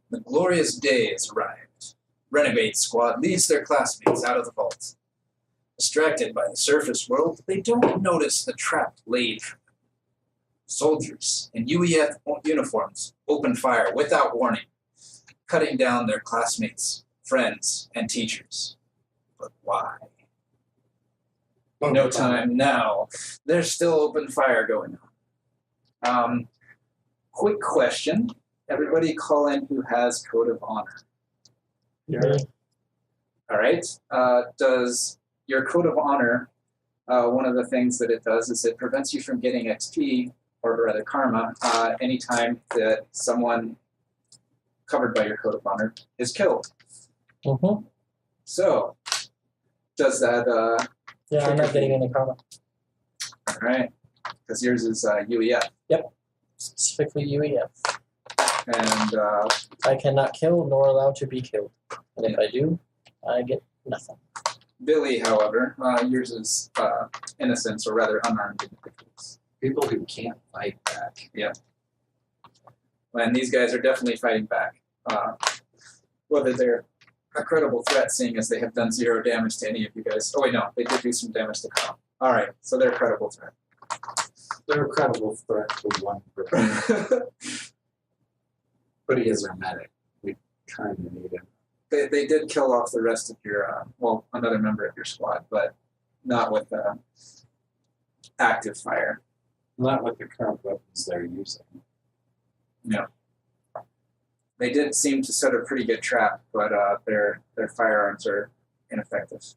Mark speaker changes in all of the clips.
Speaker 1: The glorious day has arrived. Renegade Squad leads their classmates out of the vault. Distracted by the surface world, they don't notice the trap laid for them. Soldiers in UEF uniforms open fire without warning, cutting down their classmates, friends, and teachers. But why? No time now. There's still open fire going on. Quick question. Everybody call in who has Code of Honor.
Speaker 2: Yeah.
Speaker 1: All right. Does your Code of Honor, one of the things that it does is it prevents you from getting XP, or rather karma, anytime that someone covered by your Code of Honor is killed.
Speaker 2: Mm-hmm.
Speaker 1: So, does that...
Speaker 2: Yeah, I'm not getting any karma.
Speaker 1: All right. Because yours is UEF.
Speaker 2: Yep. Specifically UEF.
Speaker 1: And
Speaker 2: I cannot kill nor allowed to be killed. And if I do, I get nothing.
Speaker 1: Billy, however, yours is innocence, or rather unarmed individuals.
Speaker 3: People who can't fight back.
Speaker 1: Yeah. And these guys are definitely fighting back. Whether they're a credible threat, seeing as they have done 0 damage to any of you guys. Oh wait, no, they did do some damage to Carl. All right, so they're a credible threat.
Speaker 3: They're a credible threat to one person. But he is our medic. We kind of need him.
Speaker 1: They did kill off the rest of your, well, another member of your squad, but not with active fire.
Speaker 3: Not with the current weapons they're using.
Speaker 1: No. They did seem to set a pretty good trap, but their firearms are ineffective.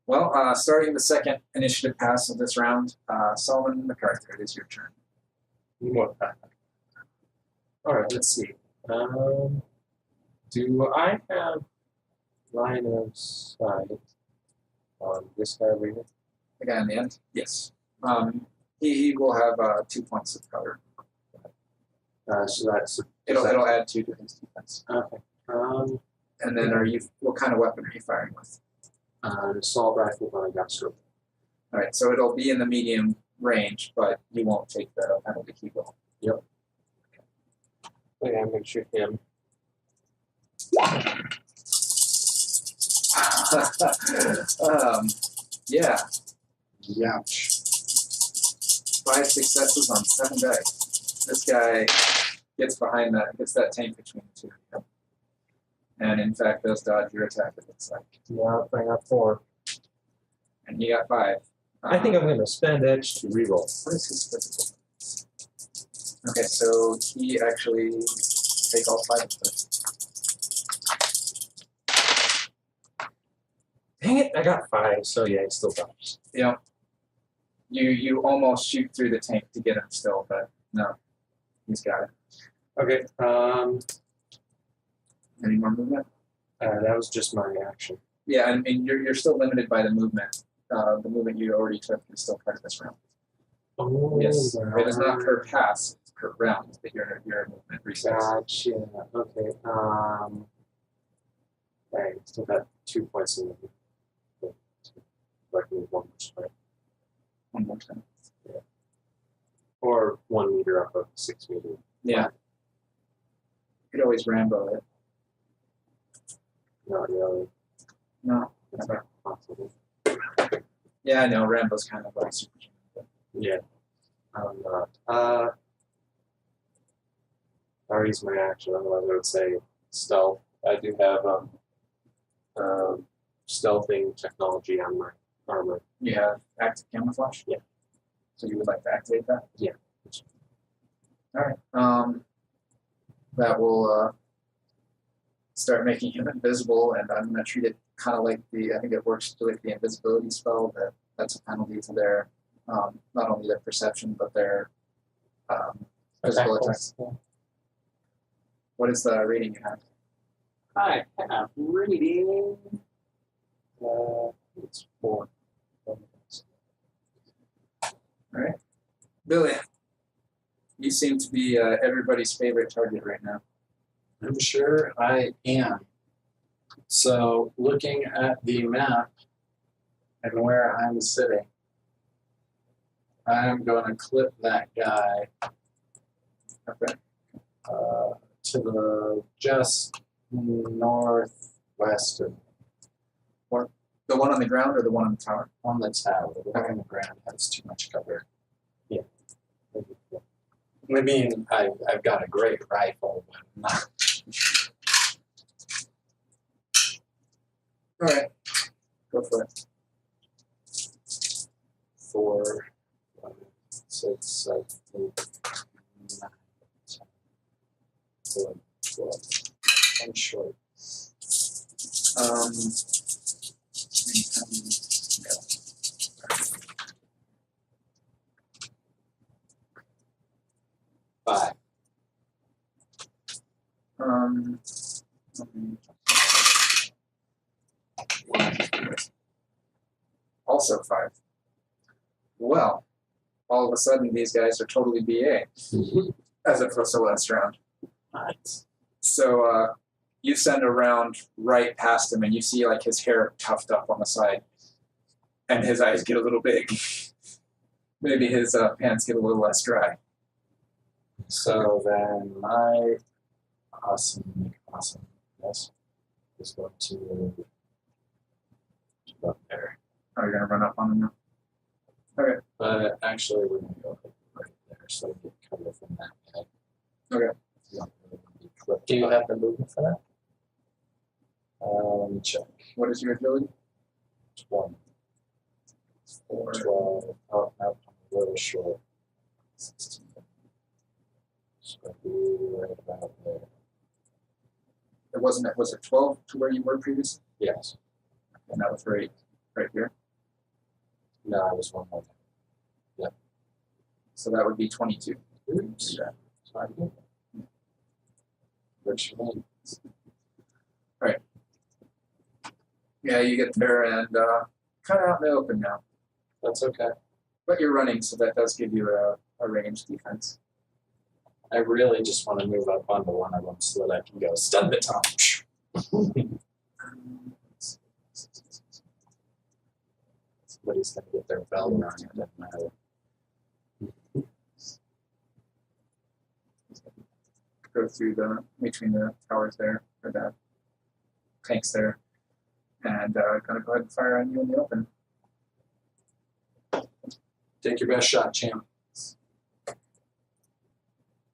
Speaker 1: Well, starting the second initiative pass of this round, Solomon MacArthur, it is your turn.
Speaker 4: What? All right, let's see. Do I have line of sight on this guy right here?
Speaker 1: The guy in the end? Yes. He will have 2 points of cover.
Speaker 4: So that's
Speaker 1: It'll add 2 to his defense.
Speaker 4: okay.
Speaker 1: And then what kind of weapon are you firing with?
Speaker 4: An assault rifle, but I got scope.
Speaker 1: All right, so it'll be in the medium range, but you won't take the penalty key roll.
Speaker 4: Yep. Okay, I'm gonna shoot him.
Speaker 1: Yeah.
Speaker 3: Youch.
Speaker 1: 5 successes on 7 dice. This guy gets that tank between the two. Yep. And in fact, does dodge your attack, it looks like.
Speaker 2: Yeah, I got 4.
Speaker 1: And he got 5.
Speaker 2: I think I'm going to spend edge to reroll.
Speaker 1: What is his physical? Okay, so he actually take all 5 of them.
Speaker 2: Dang it, I got 5, so yeah, it still dodges.
Speaker 1: Yeah. You almost shoot through the tank to get him still, but no. He's got it.
Speaker 4: Okay.
Speaker 1: Any more movement?
Speaker 4: That was just my action.
Speaker 1: Yeah, I mean you're still limited by the movement. The movement you already took is still part of this round.
Speaker 4: Oh,
Speaker 1: Yes.
Speaker 4: wow.
Speaker 1: It is not per pass, it's per round that your movement resets.
Speaker 4: Gotcha. Okay. Dang, still got 2 points in the like move 1 more square.
Speaker 1: 1 more time.
Speaker 4: Yeah. Or 1 meter up of 6 meters.
Speaker 1: Yeah. You could always Rambo it.
Speaker 4: Not really.
Speaker 1: No.
Speaker 4: It's
Speaker 1: Never.
Speaker 4: not possible.
Speaker 1: Yeah, I know, Rambo's kind of like super.
Speaker 4: Yeah. I'm not. I'll use my action, otherwise I would say stealth. I do have stealthing technology on my armor.
Speaker 1: You have active camouflage?
Speaker 4: Yeah.
Speaker 1: So you would like to activate that?
Speaker 4: Yeah.
Speaker 1: Alright. That will start making him invisible, and I'm going to treat it kind of like I think it works like the invisibility spell, that's a penalty to their, not only their perception, but their physical attacks.
Speaker 2: Yeah.
Speaker 1: What is the rating you have?
Speaker 3: I have reading.
Speaker 4: It's 4.
Speaker 1: Alright. Billy, you seem to be everybody's favorite target right now.
Speaker 3: I'm sure I am. So, looking at the map and where I'm sitting, I'm going to clip that guy
Speaker 1: Okay.
Speaker 3: to the just northwest of
Speaker 1: The one on the ground or the one on the tower?
Speaker 3: on the tower. The one on the ground has too much cover.
Speaker 2: Yeah.
Speaker 3: I mean, I've got a great rifle, but not.
Speaker 1: All right, go for it.
Speaker 3: 4, 5, 6, 7, 8, 9, 10, 11, 12. I'm short.
Speaker 1: Yeah.
Speaker 3: 5.
Speaker 1: Also 5. Well, all of a sudden these guys are totally BA as opposed to last round.
Speaker 3: What?
Speaker 1: So you send a round right past him and you see like his hair tufted up on the side and his eyes get a little big. Maybe his pants get a little less dry.
Speaker 3: So then my awesomeness is going to go up there.
Speaker 1: Oh, you're going to run up on him now? Okay.
Speaker 3: But actually, we're going to go right there so we get cover from that guy.
Speaker 1: Okay.
Speaker 3: You don't really want to be clipped.
Speaker 2: Do you have the movement for that?
Speaker 3: Let me check.
Speaker 1: What is your agility?
Speaker 3: 20.
Speaker 1: 4.
Speaker 3: 12. Oh, no, I'm a little short. 16. So I'll be right about there.
Speaker 1: Was it 12 to where you were previously?
Speaker 3: Yes.
Speaker 1: And that was right here.
Speaker 3: No, I was one more.
Speaker 1: So that would be 22.
Speaker 3: Oops.
Speaker 1: Yeah.
Speaker 3: Sorry. Which one?
Speaker 1: Yeah, you get there and kind of out in the open now.
Speaker 3: That's okay.
Speaker 1: But you're running, so that does give you a range defense.
Speaker 3: I really just want to move up onto one of them so that I can go stun baton. Somebody's going to get their bell rung. It doesn't matter.
Speaker 1: Go through between the towers there, or the tanks there, and gonna go ahead and fire on you in the open.
Speaker 3: Take your best shot, champ.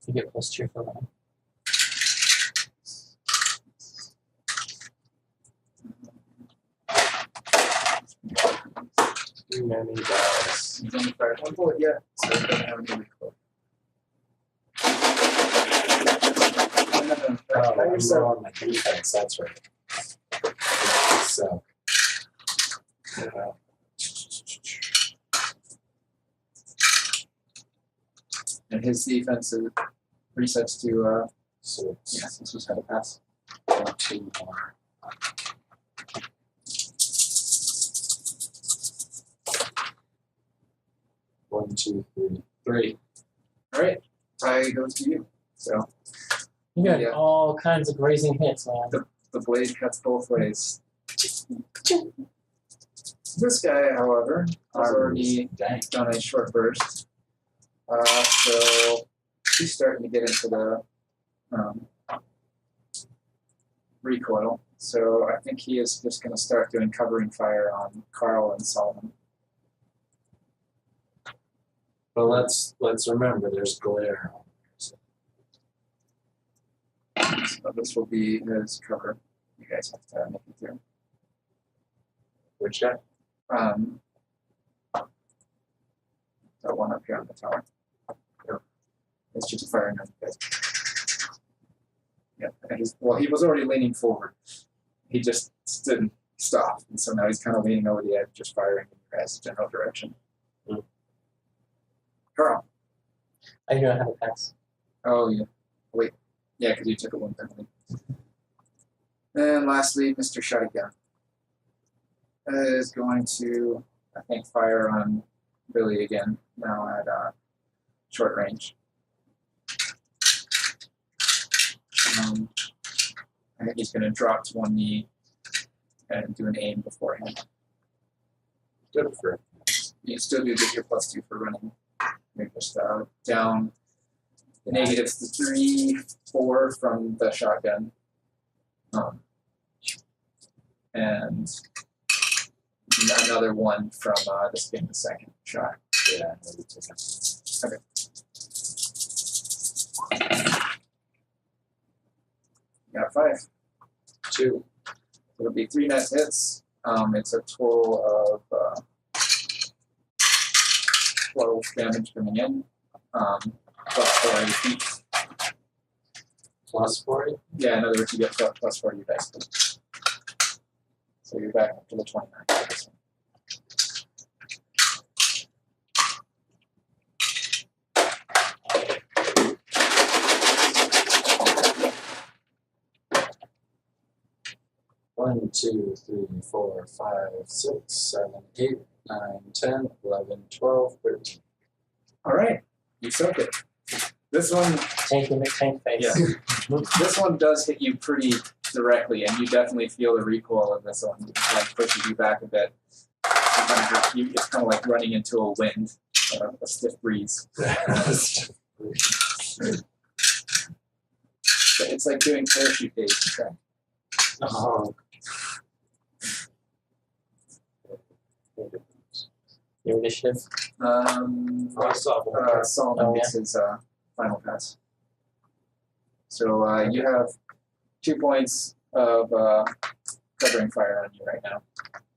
Speaker 2: You get +2 for that.
Speaker 3: Too many dice.
Speaker 1: He's only fired one bullet yet, so he doesn't have any recoil.
Speaker 3: Oh, I'm low on my defense, that's right. So.
Speaker 1: And his defense resets to
Speaker 3: So it's
Speaker 1: yes, this was how to pass.
Speaker 3: 2 more. One, two, three. 3.
Speaker 1: All right, tie goes to you. So
Speaker 2: You got
Speaker 1: Yeah.
Speaker 2: all kinds of grazing hits, man.
Speaker 1: the blade cuts both ways. This guy, however, has already
Speaker 3: Dang.
Speaker 1: done a short burst. So he's starting to get into the recoil. So I think he is just going to start doing covering fire on Carl and Solomon.
Speaker 3: But let's remember there's glare on there.
Speaker 1: So this will be his cover. You guys have to make it through.
Speaker 3: Which guy?
Speaker 1: That one up here on the tower. It's just firing on you guys. Yeah, and he was already leaning forward. He just didn't stop, and so now he's kind of leaning over the edge, just firing in your guys' general direction.
Speaker 3: Mm.
Speaker 1: Carl.
Speaker 2: I do not have a pass.
Speaker 1: Oh yeah. Wait. Yeah, because you took a one penalty. And lastly, Mr. Shotgun is going to, I think, fire on Billy again. Now at short range. I think he's going to drop to one knee and do an aim beforehand.
Speaker 3: Good for it.
Speaker 1: You still do get your +2 for running. You're just down Negative 3, 4 from the shotgun. And another 1 from this being the second shot.
Speaker 4: Yeah.
Speaker 1: Okay. Got 5.
Speaker 3: 2.
Speaker 1: It'll be 3 net hits. It's a total of 12 damage coming in. Plus 4 feet.
Speaker 3: Plus 40.
Speaker 1: Yeah, in other words, you get plus 4 dice. So you're back up to the 29 for this one.
Speaker 3: One, 2, 3, 4, 5, 6, 7, 8, 9, 10, 11, 12, 13.
Speaker 1: All right, you soak it. This one,
Speaker 2: Tanky McTank face.
Speaker 1: yeah. This one does hit you pretty directly, and you definitely feel the recoil of this one. It kind of pushes you back a bit. It's kind of like running into a wind, a stiff breeze. It's like doing parachute days. Okay.
Speaker 3: Oh.
Speaker 2: Your initiative.
Speaker 4: I saw
Speaker 1: Solomon
Speaker 2: Oh,
Speaker 1: gets his final pass. So you have 2 points of covering fire on you right now.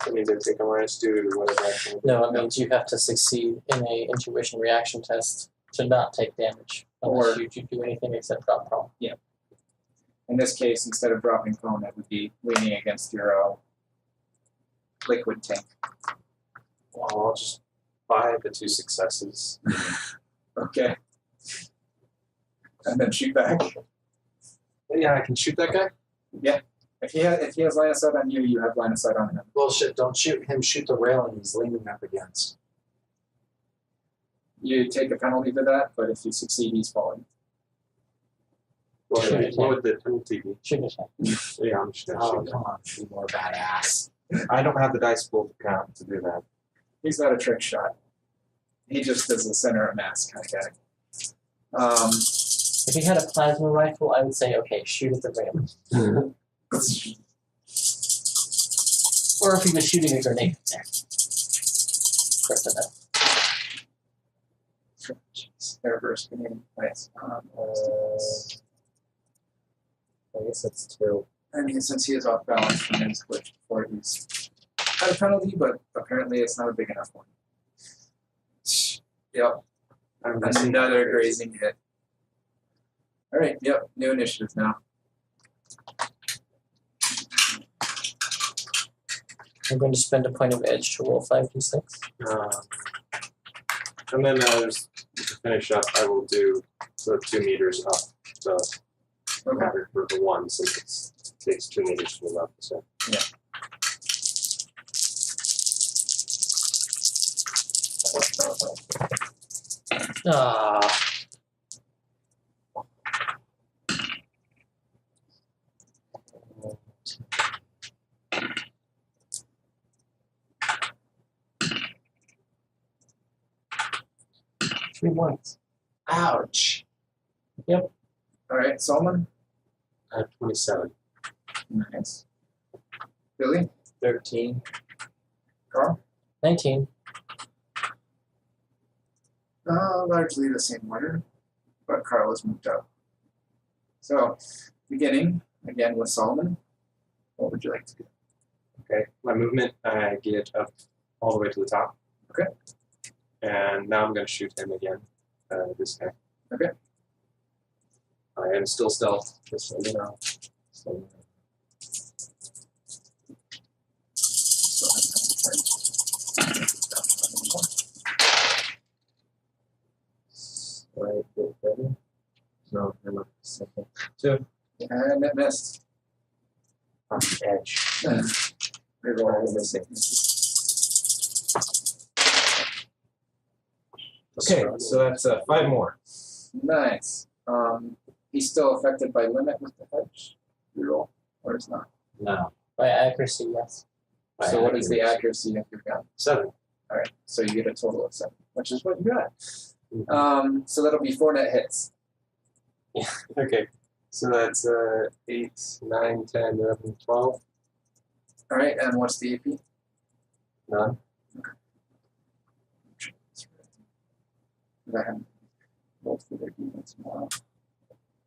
Speaker 4: That means I take a minus 2 to whatever action.
Speaker 2: No, it means you have to succeed in a intuition reaction test to not take damage. Unless you do anything except drop prone.
Speaker 1: In this case, instead of dropping prone, it would be leaning against your liquid tank.
Speaker 4: Well, I'll just buy the 2 successes.
Speaker 1: Okay. And then shoot back.
Speaker 4: Yeah, I can shoot that guy?
Speaker 1: If he has line of sight on you, you have line of sight on him.
Speaker 3: Bullshit, don't shoot him, shoot the railing he's leaning up against.
Speaker 1: You take a penalty for that, but if you succeed, he's falling.
Speaker 4: What
Speaker 2: Shoot
Speaker 4: would,
Speaker 2: it,
Speaker 4: what would the penalty be?
Speaker 2: Shoot it.
Speaker 4: Yeah, I'm just gonna
Speaker 3: Oh,
Speaker 4: shoot
Speaker 3: come on, be more badass.
Speaker 4: him. I don't have the dice pool to count to do that.
Speaker 1: He's not a trick shot. He just does the center of mass kind of guy.
Speaker 2: If he had a plasma rifle, I would say, okay, shoot at the railing. Or if he was shooting a grenade there. Close enough.
Speaker 1: Jeez, airburst grenade. Nice.
Speaker 2: I guess it's 2.
Speaker 1: I mean, since he is off balance from his glitch before, he's had a penalty, but apparently it's not a big enough one. Yep,
Speaker 4: I'm missing
Speaker 1: another
Speaker 4: that.
Speaker 1: grazing hit. All right, yep, new initiative now.
Speaker 2: I'm going to spend a point of edge to roll 5d6.
Speaker 4: And then just to finish up, I will do the 2 meters up the
Speaker 1: Okay.
Speaker 4: ladder for the 1 since it takes 2 meters to move up. So
Speaker 2: Ah. Three ones.
Speaker 3: Ouch.
Speaker 1: All right, Solomon.
Speaker 4: I have 27.
Speaker 1: Nice. Billy,
Speaker 3: 13.
Speaker 1: Carl.
Speaker 2: 19.
Speaker 1: Largely the same order, but Carl has moved up. So, beginning again with Solomon. What would you like to do?
Speaker 4: Okay, my movement, I get up all the way to the top.
Speaker 1: Okay.
Speaker 4: And now I'm going to shoot him again, this guy.
Speaker 1: Okay.
Speaker 4: I am still stealth, just so you know. So,
Speaker 2: Right, bit better.
Speaker 4: no, I'm not.
Speaker 2: Second.
Speaker 4: 2.
Speaker 1: And it missed.
Speaker 2: Edge.
Speaker 1: Reroll the same.
Speaker 4: Okay, so that's 5 more.
Speaker 1: Nice. He's still affected by limit with the hedge. Reroll, or it's not.
Speaker 3: No.
Speaker 2: By accuracy, yes.
Speaker 1: So what is the accuracy of your gun?
Speaker 4: 7.
Speaker 1: All right, so you get a total of 7, which is what you got. So that'll be 4 net hits.
Speaker 4: Okay. So that's 8, 9, 10, 11, 12.
Speaker 1: All right, and what's the AP?
Speaker 4: None.
Speaker 1: I have both of their units now.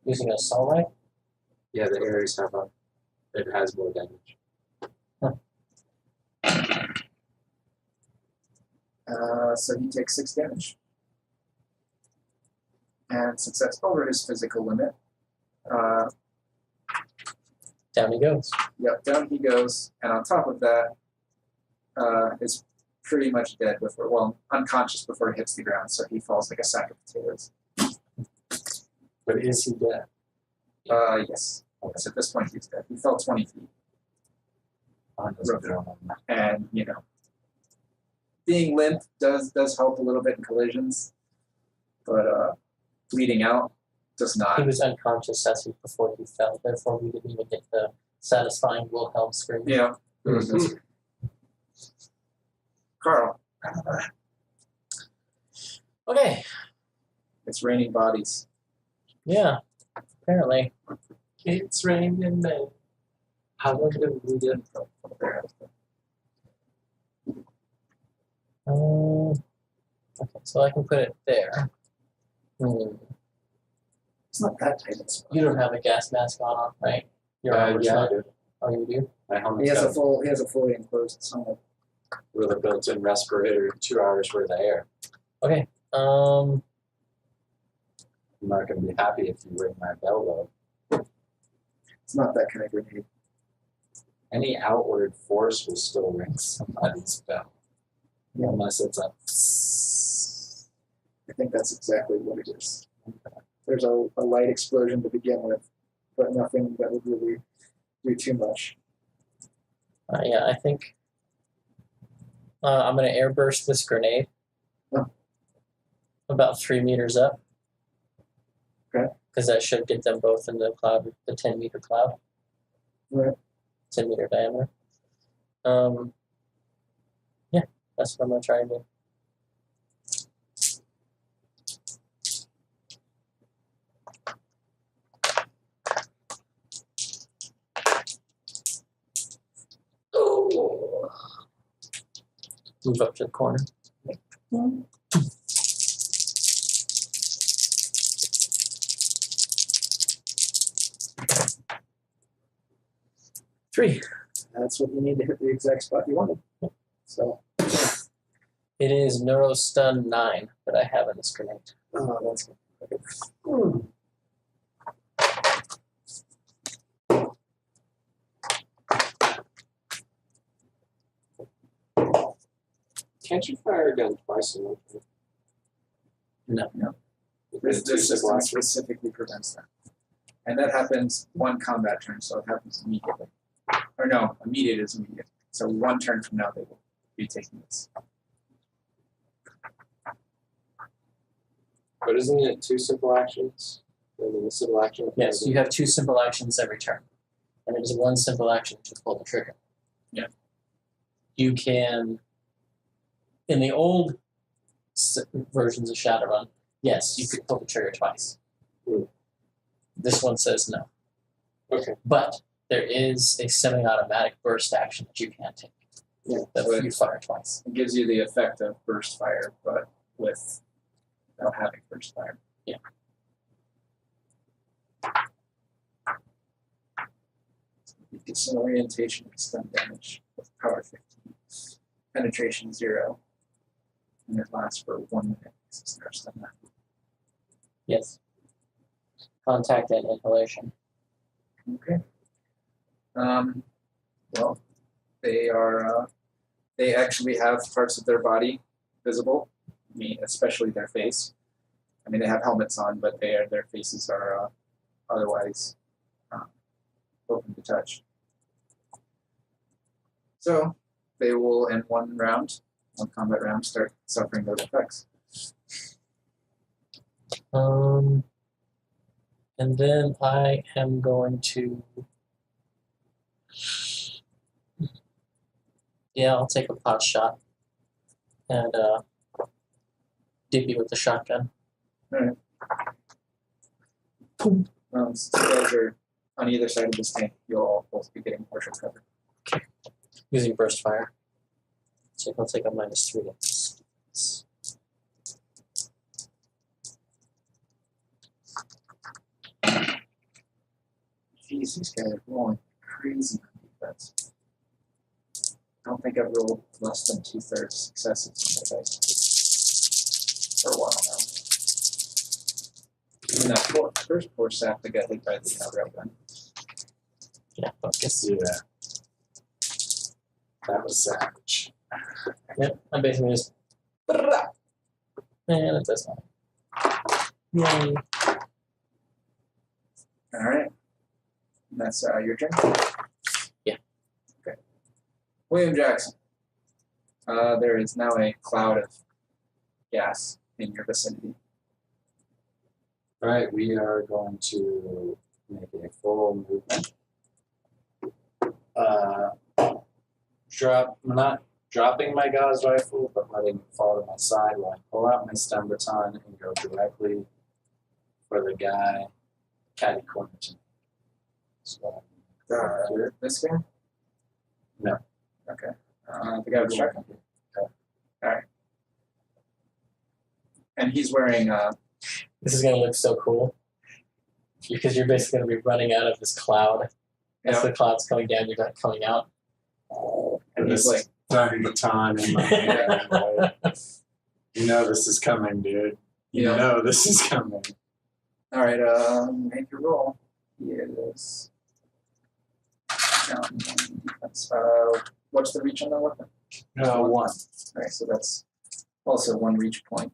Speaker 2: Using a assault rifle?
Speaker 4: Yeah, the Ares have a. It has more damage.
Speaker 1: So he takes 6 damage. And since that's over his physical limit,
Speaker 2: Down he goes.
Speaker 1: yep, down he goes. And on top of that, is pretty much dead before, well, unconscious before he hits the ground. So he falls like a sack of potatoes.
Speaker 3: But is he dead?
Speaker 1: Yes. Yes, at this point he's dead. He fell 20 feet. And, you know, being limp does help a little bit in collisions, but bleeding out does
Speaker 2: He
Speaker 1: not.
Speaker 2: was unconscious as before he fell, therefore we didn't even get the satisfying Wilhelm scream.
Speaker 1: Yeah. Carl,
Speaker 2: Okay,
Speaker 1: it's raining bodies.
Speaker 2: yeah, apparently.
Speaker 3: It's raining men. How long did we get?
Speaker 2: Okay, so I can put it there.
Speaker 1: It's not that tight.
Speaker 2: You don't have a gas mask on, right? Your armor's
Speaker 3: Yeah, I
Speaker 2: not.
Speaker 3: do.
Speaker 2: Oh, you do?
Speaker 3: My
Speaker 1: He
Speaker 3: helmet's
Speaker 1: has
Speaker 3: got
Speaker 1: a full. He has a fully enclosed summit.
Speaker 3: with a built-in respirator, 2 hours worth of air.
Speaker 2: Okay.
Speaker 3: I'm not going to be happy if you ring my bell though.
Speaker 1: It's not that kind of grenade.
Speaker 3: Any outward force will still ring somebody's bell.
Speaker 1: Yeah.
Speaker 3: Unless it's a.
Speaker 1: I think that's exactly what it is. There's a light explosion to begin with, but nothing that would really do too much.
Speaker 2: Yeah, I think I'm going to airburst this grenade
Speaker 1: Oh.
Speaker 2: about 3 meters up.
Speaker 1: Okay.
Speaker 2: Because that should get them both in the cloud, the 10-meter cloud.
Speaker 1: Right.
Speaker 2: 10-meter diameter. Yeah, that's what I'm going to try and do. Oh. Move up to the corner. Three.
Speaker 1: That's what you need to hit the exact spot you wanted. So,
Speaker 2: It is Neurostun 9 that I have in this grenade.
Speaker 1: oh, that's good. Okay.
Speaker 4: Can't you fire a gun twice in one turn?
Speaker 2: No.
Speaker 1: This system specifically prevents that. And that happens one combat turn, so it happens immediately. Or no, immediate is immediate. So 1 turn from now they will be taking this.
Speaker 4: But isn't it 2 simple actions? I mean, the simple action.
Speaker 2: Yes, you have 2 simple actions every turn. And it is 1 simple action to pull the trigger.
Speaker 1: Yeah.
Speaker 2: You can, in the old versions of Shadowrun, yes, you could pull the trigger twice. This one says no.
Speaker 4: Okay.
Speaker 2: But there is a semi-automatic burst action that you can take.
Speaker 1: Yeah.
Speaker 2: That
Speaker 1: So
Speaker 2: you fire twice.
Speaker 1: it gives you the effect of burst fire, but without having burst fire.
Speaker 2: Yeah.
Speaker 1: It's an orientation with stun damage with power 15. Penetration 0. And it lasts for 1 minute. This is their stun now.
Speaker 2: Yes. Contact and inhalation.
Speaker 1: Okay. Well, they are. They actually have parts of their body visible. I mean, especially their face. I mean, they have helmets on, but their faces are otherwise open to touch. So they will, in one combat round, start suffering those effects.
Speaker 2: And then I am going to. Yeah, I'll take a pot shot and dip you with the shotgun.
Speaker 1: Alright. Since you guys are on either side of this tank, you'll all both be getting partial cover.
Speaker 2: Using burst fire. So he'll take a -3 on this.
Speaker 1: Jeez, these guys are rolling crazy on defense. I don't think I've rolled less than 2/3 successes on my dice for a while now. Even that first poor sap that got hit by the railgun.
Speaker 2: Yeah, focus.
Speaker 3: Yeah. That was savage.
Speaker 2: Yep, I'm basically just. And it does not. Yay.
Speaker 1: All right. And that's your turn?
Speaker 2: Yeah.
Speaker 1: Okay. William Jackson. There is now a cloud of gas in your vicinity.
Speaker 3: Right, we are going to make a full movement. I'm not dropping my Gauss rifle, but letting it fall to my side while I pull out my stun baton and go directly for the guy catty corner to me. So,
Speaker 1: This guy?
Speaker 3: No.
Speaker 1: Okay. The guy with the shotgun.
Speaker 3: Okay.
Speaker 1: All right. And he's wearing.
Speaker 2: This is going to look so cool. Because you're basically going to be running out of this cloud. As the cloud's coming down, you're not coming out.
Speaker 1: And he's like.
Speaker 3: stun baton in my hand. Like, you know this is coming, dude. You know this is coming.
Speaker 1: All right. Make your roll. He is. What's the reach on that weapon?
Speaker 3: 1.
Speaker 1: All right, so that's also 1 reach point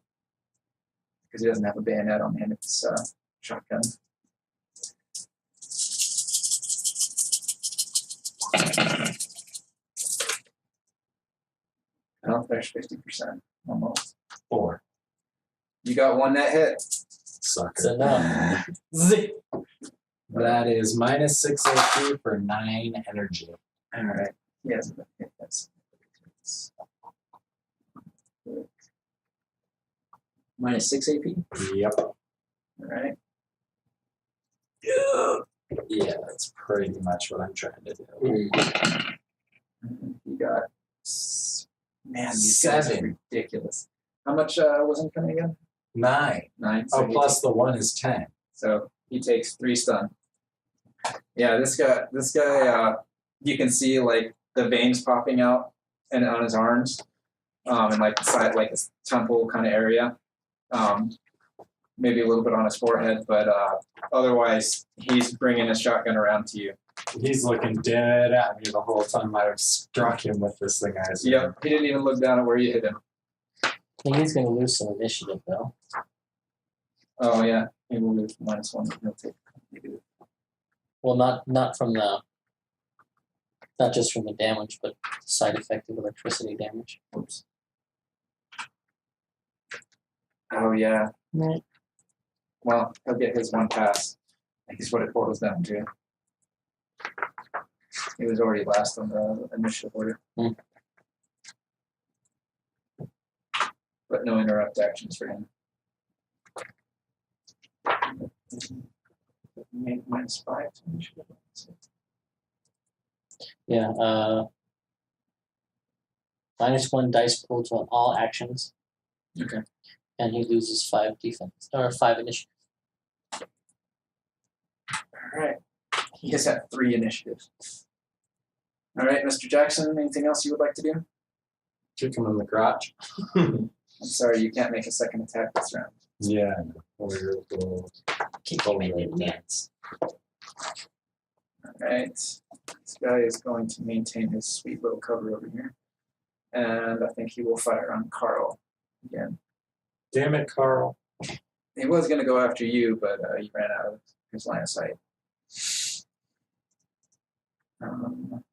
Speaker 1: because he doesn't have a bayonet on him. It's shotgun. Oh, there's 50%, almost.
Speaker 3: 4.
Speaker 1: You got one that hit.
Speaker 3: Sucker.
Speaker 2: It's enough. Zip.
Speaker 3: That is -6 AP for 9 energy.
Speaker 1: All right. He hasn't been hit. That's -6 AP.
Speaker 3: Yep.
Speaker 1: All right.
Speaker 3: Yeah, that's pretty much what I'm trying to do.
Speaker 1: You got. Man, these guys are
Speaker 3: 7.
Speaker 1: ridiculous. How much was incoming again?
Speaker 3: 9.
Speaker 1: 9.
Speaker 3: Oh,
Speaker 1: he
Speaker 3: plus the 1 is 10.
Speaker 1: So he takes 3 stun. Yeah, this guy, you can see like the veins popping out and on his arms, and like the side, like his temple kind of area. Maybe a little bit on his forehead, but otherwise he's bringing his shotgun around to you.
Speaker 3: He's looking dead at me the whole time I've struck him with this thing. I assume.
Speaker 1: Yep, he didn't even look down at where you hit him.
Speaker 2: I think he's going to lose some initiative, though.
Speaker 1: Oh yeah, he will lose -1. He'll take.
Speaker 2: Well, not from the. Not just from the damage, but side effect of electricity damage.
Speaker 1: Oops. Oh yeah.
Speaker 2: Right.
Speaker 1: Well, he'll get his 1 pass. I think is what it boils down to. He was already last on the initiative order. But no interrupt actions for him. Make -5 to initiative.
Speaker 2: Yeah. -1 dice pool to all actions.
Speaker 1: Okay.
Speaker 2: And he loses 5 defense or 5 initiative.
Speaker 1: All right. He has had 3 initiatives. All right, Mr. Jackson, anything else you would like to do?
Speaker 3: Kick him in the crotch.
Speaker 1: I'm sorry, you can't make a second attack this round.
Speaker 3: Yeah, I know. We'll
Speaker 2: Keep him in the nets.
Speaker 1: All right. This guy is going to maintain his sweet little cover over here. And I think he will fire on Carl again.
Speaker 3: Damn it, Carl.
Speaker 1: He was going to go after you, but he ran out of his line of sight. And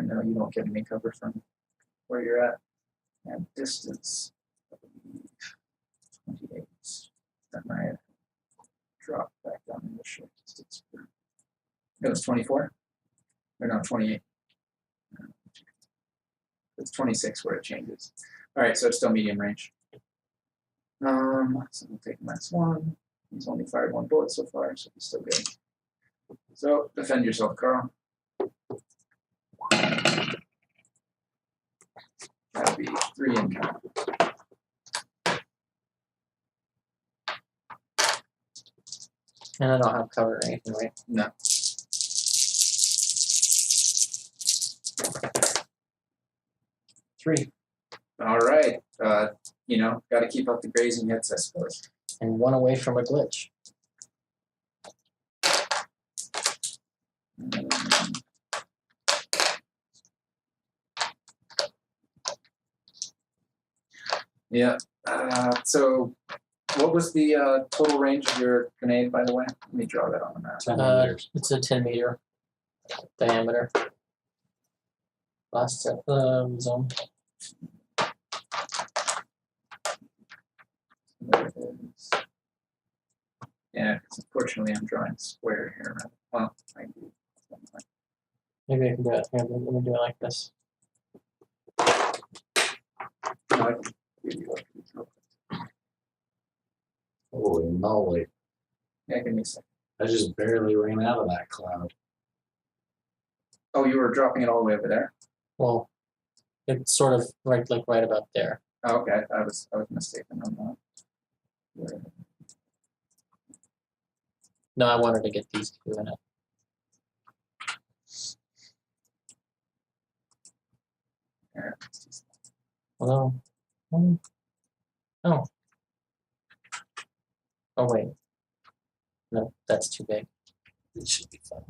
Speaker 1: no, you don't get any cover from where you're at. And distance, I believe, 28. That might drop back down in the short distance. It was 24? Or no, 28. It's 26 where it changes. All right, so it's still medium range. So we'll take -1. He's only fired 1 bullet so far, so he's still good. So defend yourself, Carl. That'll be 3 income.
Speaker 2: And I don't have cover or anything, right?
Speaker 1: No.
Speaker 2: Three.
Speaker 1: All right. Got to keep up the grazing hits, I suppose.
Speaker 2: And 1 away from a glitch.
Speaker 1: Yeah. So, what was the total range of your grenade, by the way? Let me draw that on the map.
Speaker 3: 10 meters.
Speaker 2: It's a 10 meter diameter. Last zone.
Speaker 1: There it is. Yeah, because unfortunately I'm drawing a square here. Right? Well, I do.
Speaker 2: Maybe I can do it. Here, let me do it like this.
Speaker 1: No, I can give you like these real quick.
Speaker 3: Holy moly.
Speaker 1: Yeah, give me a second.
Speaker 3: I just barely ran out of that cloud.
Speaker 1: Oh, you were dropping it all the way over there?
Speaker 2: Well, it's sort of right about there.
Speaker 1: Oh, okay, I was mistaken on that. Where-
Speaker 2: No, I wanted to get these two in it.
Speaker 1: there.
Speaker 2: Hello. Oh. Oh wait. No, that's too big.
Speaker 3: It should be fine.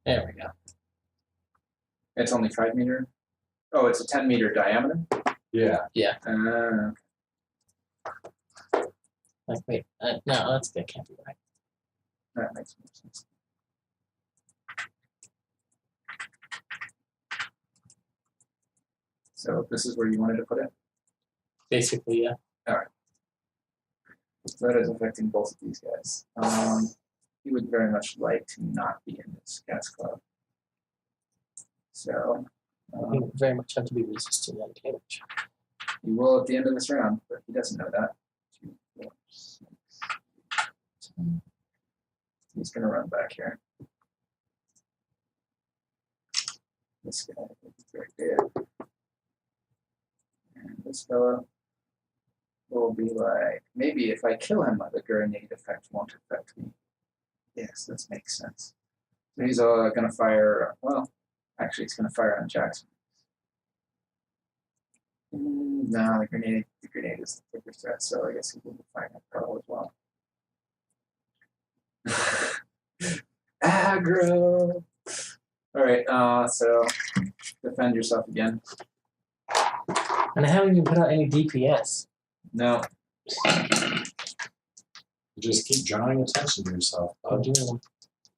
Speaker 2: There we go.
Speaker 1: It's only 5 meter. Oh, it's a 10 meter diameter.
Speaker 3: Yeah.
Speaker 2: Like wait, no, that can't be right.
Speaker 1: That makes more sense. So this is where you wanted to put it.
Speaker 2: Basically, yeah.
Speaker 1: So that is affecting both of these guys. He would very much like to not be in this gas cloud. So
Speaker 2: You very much have to be resistant to damage.
Speaker 1: he will at the end of this round, but he doesn't know that. 2, 4, 6, 10. He's gonna run back here. This guy will be very good. And this fella will be like, maybe if I kill him, the grenade effect won't affect me. Yes, this makes sense. So he's gonna fire, well, actually he's gonna fire on Jackson. No, the grenade is the quicker threat, so I guess he will be firing at Carl as well. Aggro! Alright, so defend yourself again.
Speaker 2: And I haven't even put out any DPS.
Speaker 1: No.
Speaker 3: Just keep drawing attention to yourself.
Speaker 2: I'm doing them.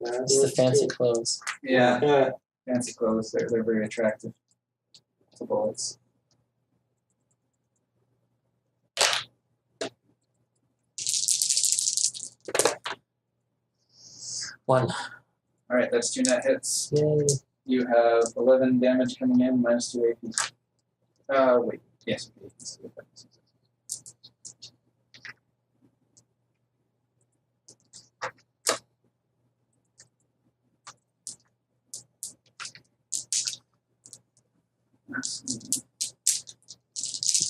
Speaker 2: It's the fancy clothes.
Speaker 1: Yeah, fancy clothes, they're very attractive to bullets.
Speaker 2: One.
Speaker 1: Alright, that's 2 net hits.
Speaker 2: Yay.
Speaker 1: You have 11 damage coming in, minus 2 AP. Wait, yes.
Speaker 2: I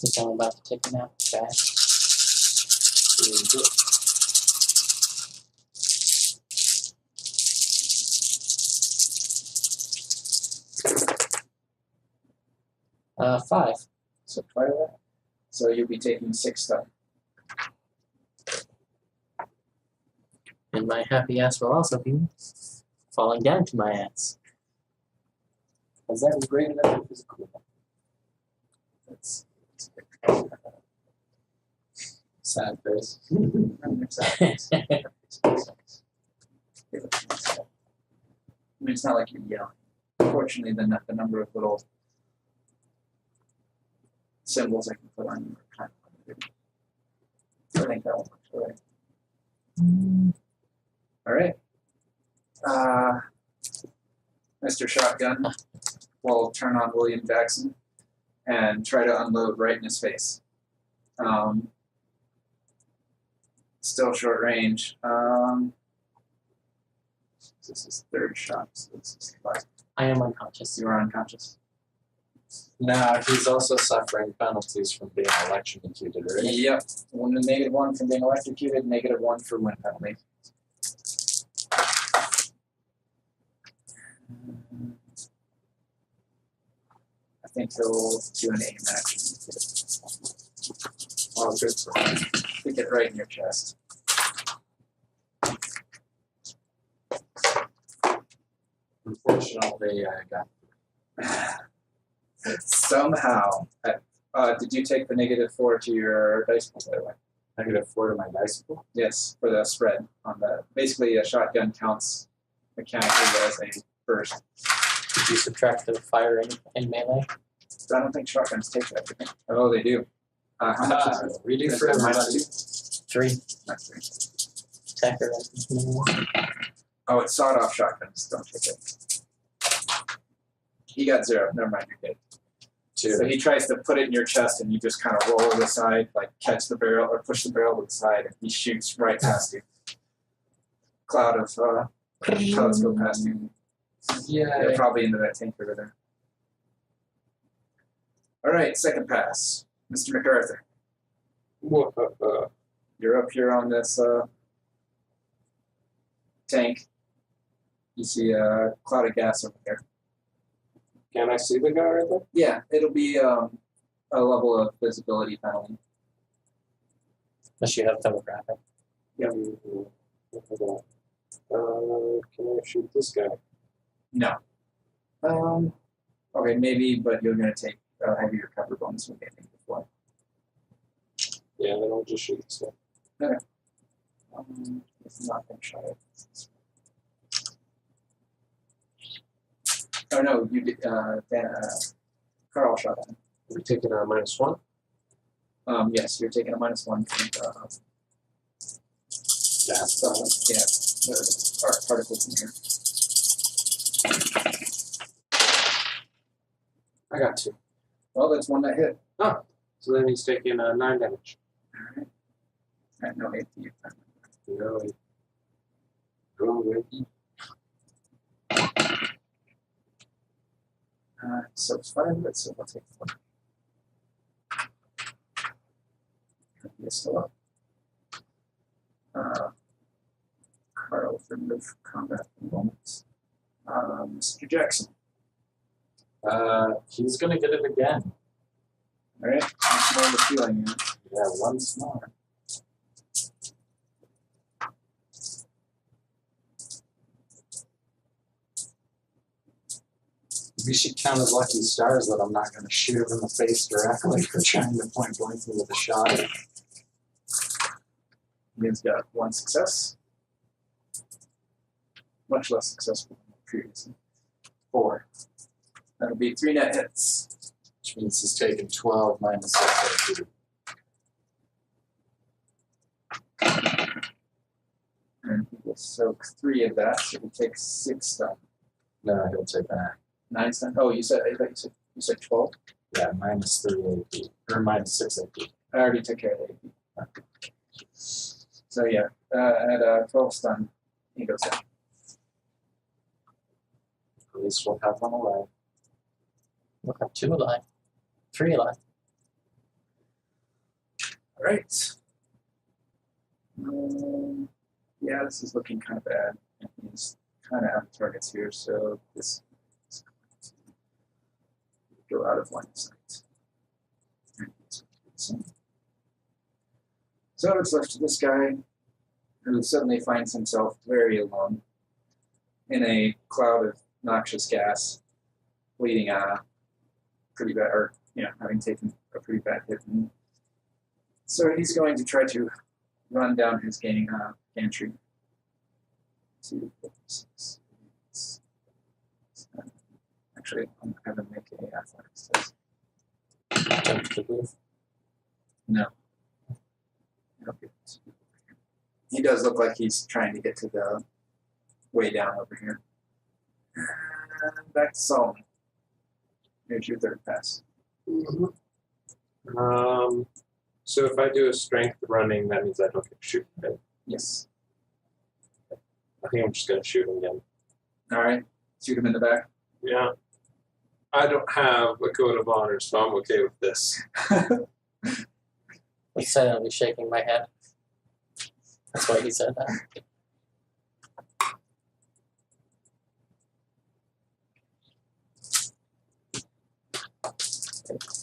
Speaker 2: think I'm about to take a nap, guys. Five.
Speaker 1: So 5 of that. So you'll be taking 6 stun.
Speaker 2: And my happy ass will also be falling down to my ass. Because that is greater than the physical.
Speaker 1: That's
Speaker 3: Sad face.
Speaker 1: I mean, it's not like you're yelling. Unfortunately, the number of little symbols I can put on you are kind of limited. I think that one works all right. All right. Mr. Shotgun will turn on William Jackson and try to unload right in his face. Still short range. This is third shot, so this is last.
Speaker 2: I am unconscious.
Speaker 1: You are unconscious.
Speaker 3: Now he's also suffering penalties from being electrocuted, right?
Speaker 1: Yep. -1 from being electrocuted, -1 for wind penalty. I think he'll do an aim action.
Speaker 3: Oh, good for him.
Speaker 1: Pick it right in your chest.
Speaker 3: Unfortunately, I got
Speaker 1: Somehow. Did you take the -4 to your dice pool, by the way?
Speaker 3: -4 to my dice pool.
Speaker 1: Yes, for the spread on the. Basically, a shotgun counts mechanically as a burst.
Speaker 2: Did you subtract the fire in melee?
Speaker 1: I don't think shotguns take that. Do they? Oh, they do. How much is it?
Speaker 3: Reading
Speaker 1: Is
Speaker 3: for
Speaker 1: it
Speaker 3: everybody.
Speaker 2: Three.
Speaker 1: -3.
Speaker 2: Attacker.
Speaker 1: Oh, it's sawed-off shotguns. Don't take it. He got 0. Never mind, you're good.
Speaker 3: Two.
Speaker 1: So he tries to put it in your chest, and you just kind of roll to the side, like catch the barrel or push the barrel to the side, and he shoots right past you. Cloud of pellets go past you.
Speaker 3: Yeah.
Speaker 1: They're probably into that tank over there. All right, second pass, Mr. MacArthur. You're up here on this tank. You see a cloud of gas over there.
Speaker 4: Can I see the guy right there?
Speaker 1: Yeah, it'll be a level of visibility penalty.
Speaker 2: Unless you have demographic.
Speaker 4: Can I shoot this guy?
Speaker 1: No. Okay, maybe, but you're going to take a heavier cover bonus from getting before.
Speaker 4: Yeah, then I'll just shoot this guy.
Speaker 1: It's not going to try it. Oh no, you did. Carl shot at him.
Speaker 4: We're taking a -1.
Speaker 1: Yes, you're taking a -1 from the particles in here.
Speaker 4: I got 2.
Speaker 1: Well, that's one that hit.
Speaker 4: So then he's taking 9 damage.
Speaker 1: Alright. Alright, no hit to you.
Speaker 4: Really? Go with
Speaker 1: So it's 5, but so we'll take 4. You're still up. Carl with remove from combat for the moment. Mr. Jackson.
Speaker 3: He's gonna get it again.
Speaker 1: Alright, once more with healing.
Speaker 3: Yeah, once more. We should count as lucky stars that I'm not going to shoot him in the face directly for trying to point blank with a shot.
Speaker 1: He's got 1 success. Much less successful than previously. 4. That'll be 3 net hits.
Speaker 3: Which means he's taking 12 minus 6 AP.
Speaker 1: And he will soak 3 of that, so he takes 6 stun.
Speaker 3: No, he'll take that.
Speaker 1: 9 stun. Oh, I thought you said 12?
Speaker 3: Yeah, minus 3 AP. Or minus 6 AP.
Speaker 1: I already took care of the AP. So yeah, at 12 stun, he goes down.
Speaker 3: At least we'll have one alive.
Speaker 2: We'll have 2 alive. 3 alive.
Speaker 1: All right. Yeah, this is looking kind of bad. And he's kind of out of targets here, so this is go out of line of sight. So it's left to this guy, who suddenly finds himself very alone in a cloud of noxious gas, bleeding pretty bad, or having taken a pretty bad hit. And so he's going to try to run down his gantry. Actually, I'm going to make a athletics test.
Speaker 2: Jump to the roof.
Speaker 1: No. He does look like he's trying to get to the way down over here. And back to Solomon. Here's your third pass.
Speaker 4: Mm-hmm. So if I do a strength running, that means I don't get to shoot. Right?
Speaker 1: Yes.
Speaker 4: I think I'm just gonna shoot him again.
Speaker 1: All right. Shoot him in the back.
Speaker 4: Yeah. I don't have a code of honor, so I'm okay with this.
Speaker 2: He said I'll be shaking my head. That's why he said that.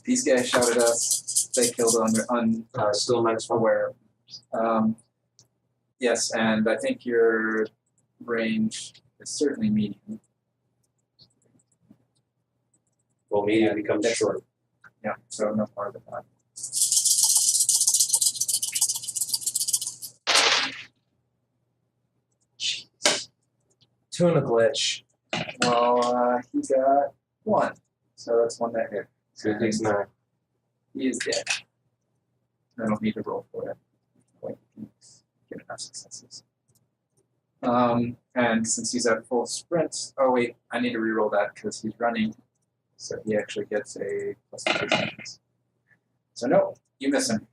Speaker 1: These guys shouted at us. They killed
Speaker 4: Still minus one.
Speaker 1: unaware. Yes, and I think your range is certainly medium.
Speaker 4: Well, medium becomes
Speaker 1: That's-
Speaker 4: short.
Speaker 1: Yeah, so no more than that.
Speaker 4: Jeez. Tuna glitch.
Speaker 1: Well, he got 1. So that's 1 that hit.
Speaker 4: So it takes 9.
Speaker 1: He is dead. I don't need to roll for it. Like, get enough successes. And since he's at full sprint, oh wait, I need to reroll that because he's running. So he actually gets a +2 seconds. So no, you miss him.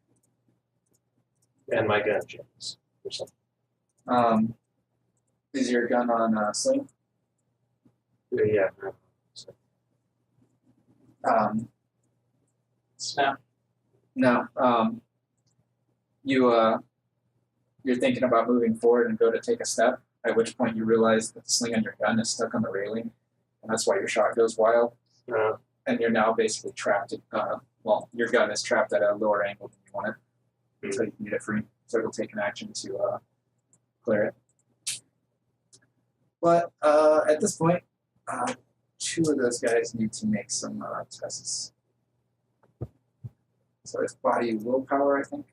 Speaker 4: And my gun jams. Or something.
Speaker 1: Is your gun on sling?
Speaker 4: Yeah.
Speaker 2: Snap.
Speaker 1: No. You're thinking about moving forward and go to take a step, at which point you realize that the sling on your gun is stuck on the railing, and that's why your shot goes wild. And you're now basically trapped. Your gun is trapped at a lower angle than you want it, so you can get it free. So it'll take an action to clear it. But at this point, 2 of those guys need to make some tests. So it's body willpower, I think.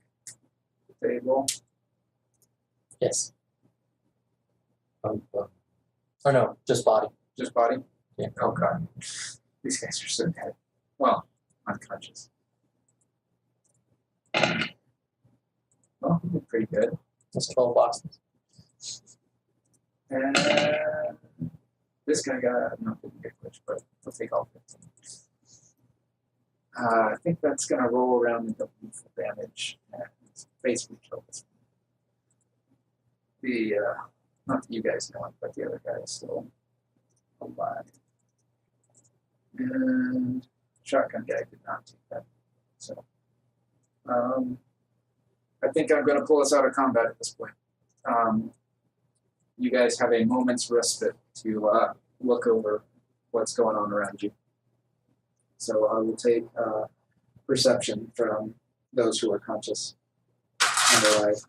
Speaker 1: They roll.
Speaker 2: Yes. Or no, just body.
Speaker 1: Just body?
Speaker 2: Yeah.
Speaker 1: Oh god. These guys are so dead. Well, unconscious. Well, he did pretty good.
Speaker 2: That's 12 boxes.
Speaker 1: And this guy got didn't get glitch, but he'll take all 15. I think that's gonna roll around into lethal damage and basically kill this one. Not that you guys know it, but the other guy is still alive. And shotgun guy did not take that. So I think I'm gonna pull us out of combat at this point. You guys have a moment's respite to look over what's going on around you. So I will take perception from those who are conscious and alive.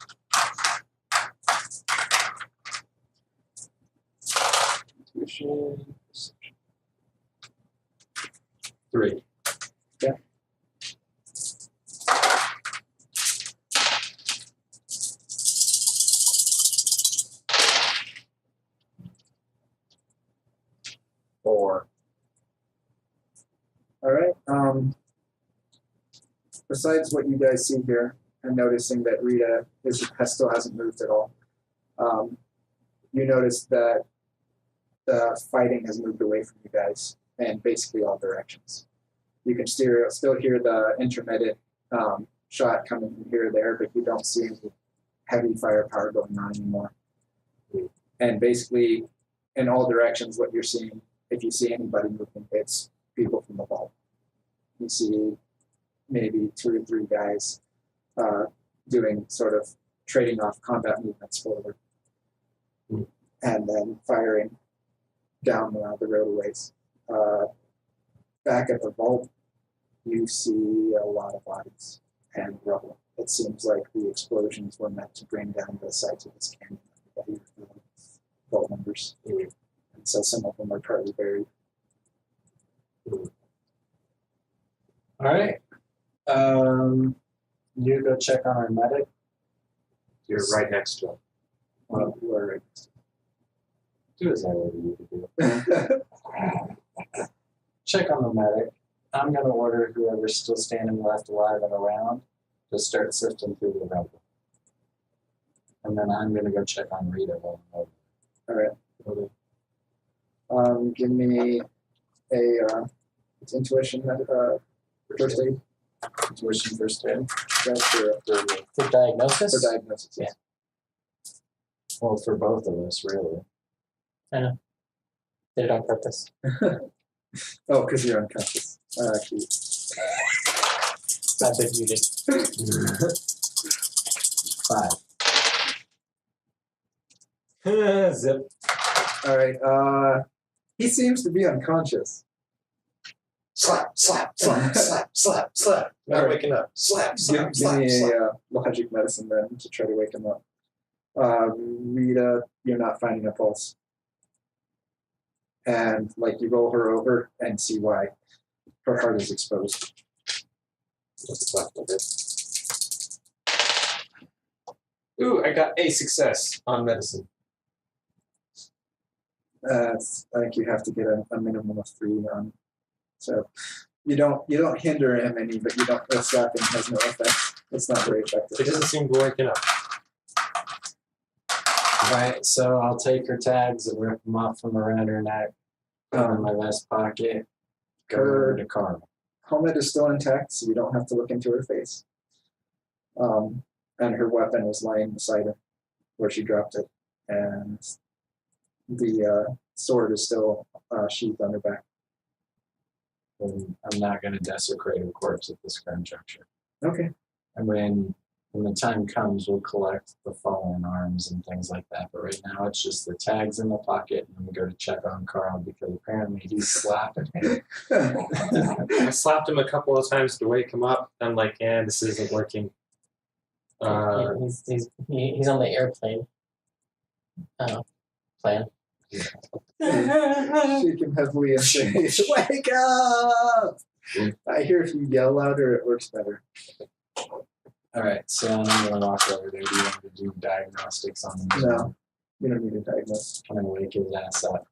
Speaker 4: Intuition. 3.
Speaker 1: Yeah. Four. All right. Besides what you guys see here, and noticing that Rita still hasn't moved at all, you notice that the fighting has moved away from you guys in basically all directions. You can still hear the intermittent shot coming from here or there, but you don't see any heavy firepower going on anymore. And basically, in all directions, what you're seeing, if you see anybody moving, it's people from the vault. You see maybe 2 or 3 guys doing sort of trading off combat movements forward and then firing down the roadways. Back at the vault, you see a lot of bodies and rubble. It seems like the explosions were meant to bring down the sides of this canyon that you vault members. And so some of them are partly buried.
Speaker 3: All right. You go check on our medic.
Speaker 4: You're right next to him.
Speaker 1: Well, you are
Speaker 3: Do as I order you to do.
Speaker 1: right.
Speaker 3: Check on the medic. I'm going to order whoever's still standing left alive and around to start sifting through the rubble. And then I'm going to go check on Rita while I'm over.
Speaker 1: All right. Give me a intuition first aid.
Speaker 3: Intuition first aid.
Speaker 4: That's for
Speaker 2: For diagnosis?
Speaker 4: for diagnosis.
Speaker 2: Yeah.
Speaker 3: Well, for both of us, really.
Speaker 2: I know. Did it on purpose.
Speaker 4: Oh, because you're unconscious. Actually,
Speaker 2: I've been muted.
Speaker 3: 5. Zip.
Speaker 4: all right. He seems to be unconscious.
Speaker 3: Slap, slap, slap, slap, slap, slap. Not
Speaker 4: Alright.
Speaker 3: waking up. Slap, slap,
Speaker 4: Give
Speaker 3: slap,
Speaker 4: me
Speaker 3: slap.
Speaker 4: a logic medicine then to try to wake him up. Rita, you're not finding a pulse. And like you roll her over and see why her heart is exposed.
Speaker 3: What's left of it? Ooh, I got a success on medicine.
Speaker 4: I think you have to get a minimum of 3 on. So you don't hinder him any, but you don't slapping has no effect. It's not very effective.
Speaker 3: It doesn't seem to be waking up. Alright, so I'll take her tags and rip them off from around her neck, put them in my vest pocket, go over to Carmel.
Speaker 4: Helmet is still intact, so you don't have to look into her face. And her weapon is lying beside her, where she dropped it, and the sword is still sheathed on her back.
Speaker 3: And I'm not going to desecrate her corpse at this current juncture.
Speaker 4: Okay.
Speaker 3: And when the time comes, we'll collect the fallen arms and things like that. But right now, it's just the tags in the pocket, and we go to check on Carl because apparently he's slapping me. I slapped him a couple of times to wake him up. I'm like, this isn't working.
Speaker 2: He's on the airplane. Plan.
Speaker 4: Shake him heavily and say, "Wake up!" I hear if you yell louder, it works better.
Speaker 3: All right, so I'm going to walk over there. Do you want to do diagnostics on him?
Speaker 4: No, you don't need to diagnose.
Speaker 3: Can I wake his ass up?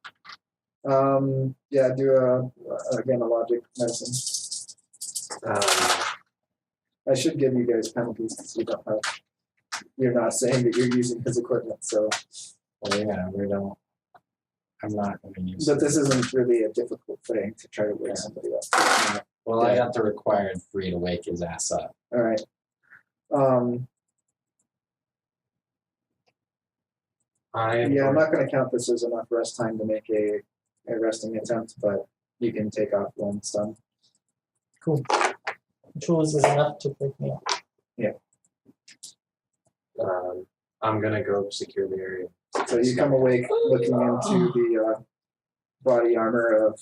Speaker 4: Yeah, do again a logic medicine. I should give you guys penalties because you don't have. You're not saying that you're using his equipment, so.
Speaker 3: Well, yeah, we don't. I'm not going to use
Speaker 4: But
Speaker 3: it.
Speaker 4: this isn't really a difficult thing to try to wake somebody up.
Speaker 3: Well, I got the required 3 to wake his ass up.
Speaker 4: All right. I'm not going to count this as enough rest time to make a resting attempt, but you can take off 1 stun.
Speaker 2: Cool. Tools is enough to break me up.
Speaker 3: I'm going to go secure the area.
Speaker 4: So you come awake looking into the body armor of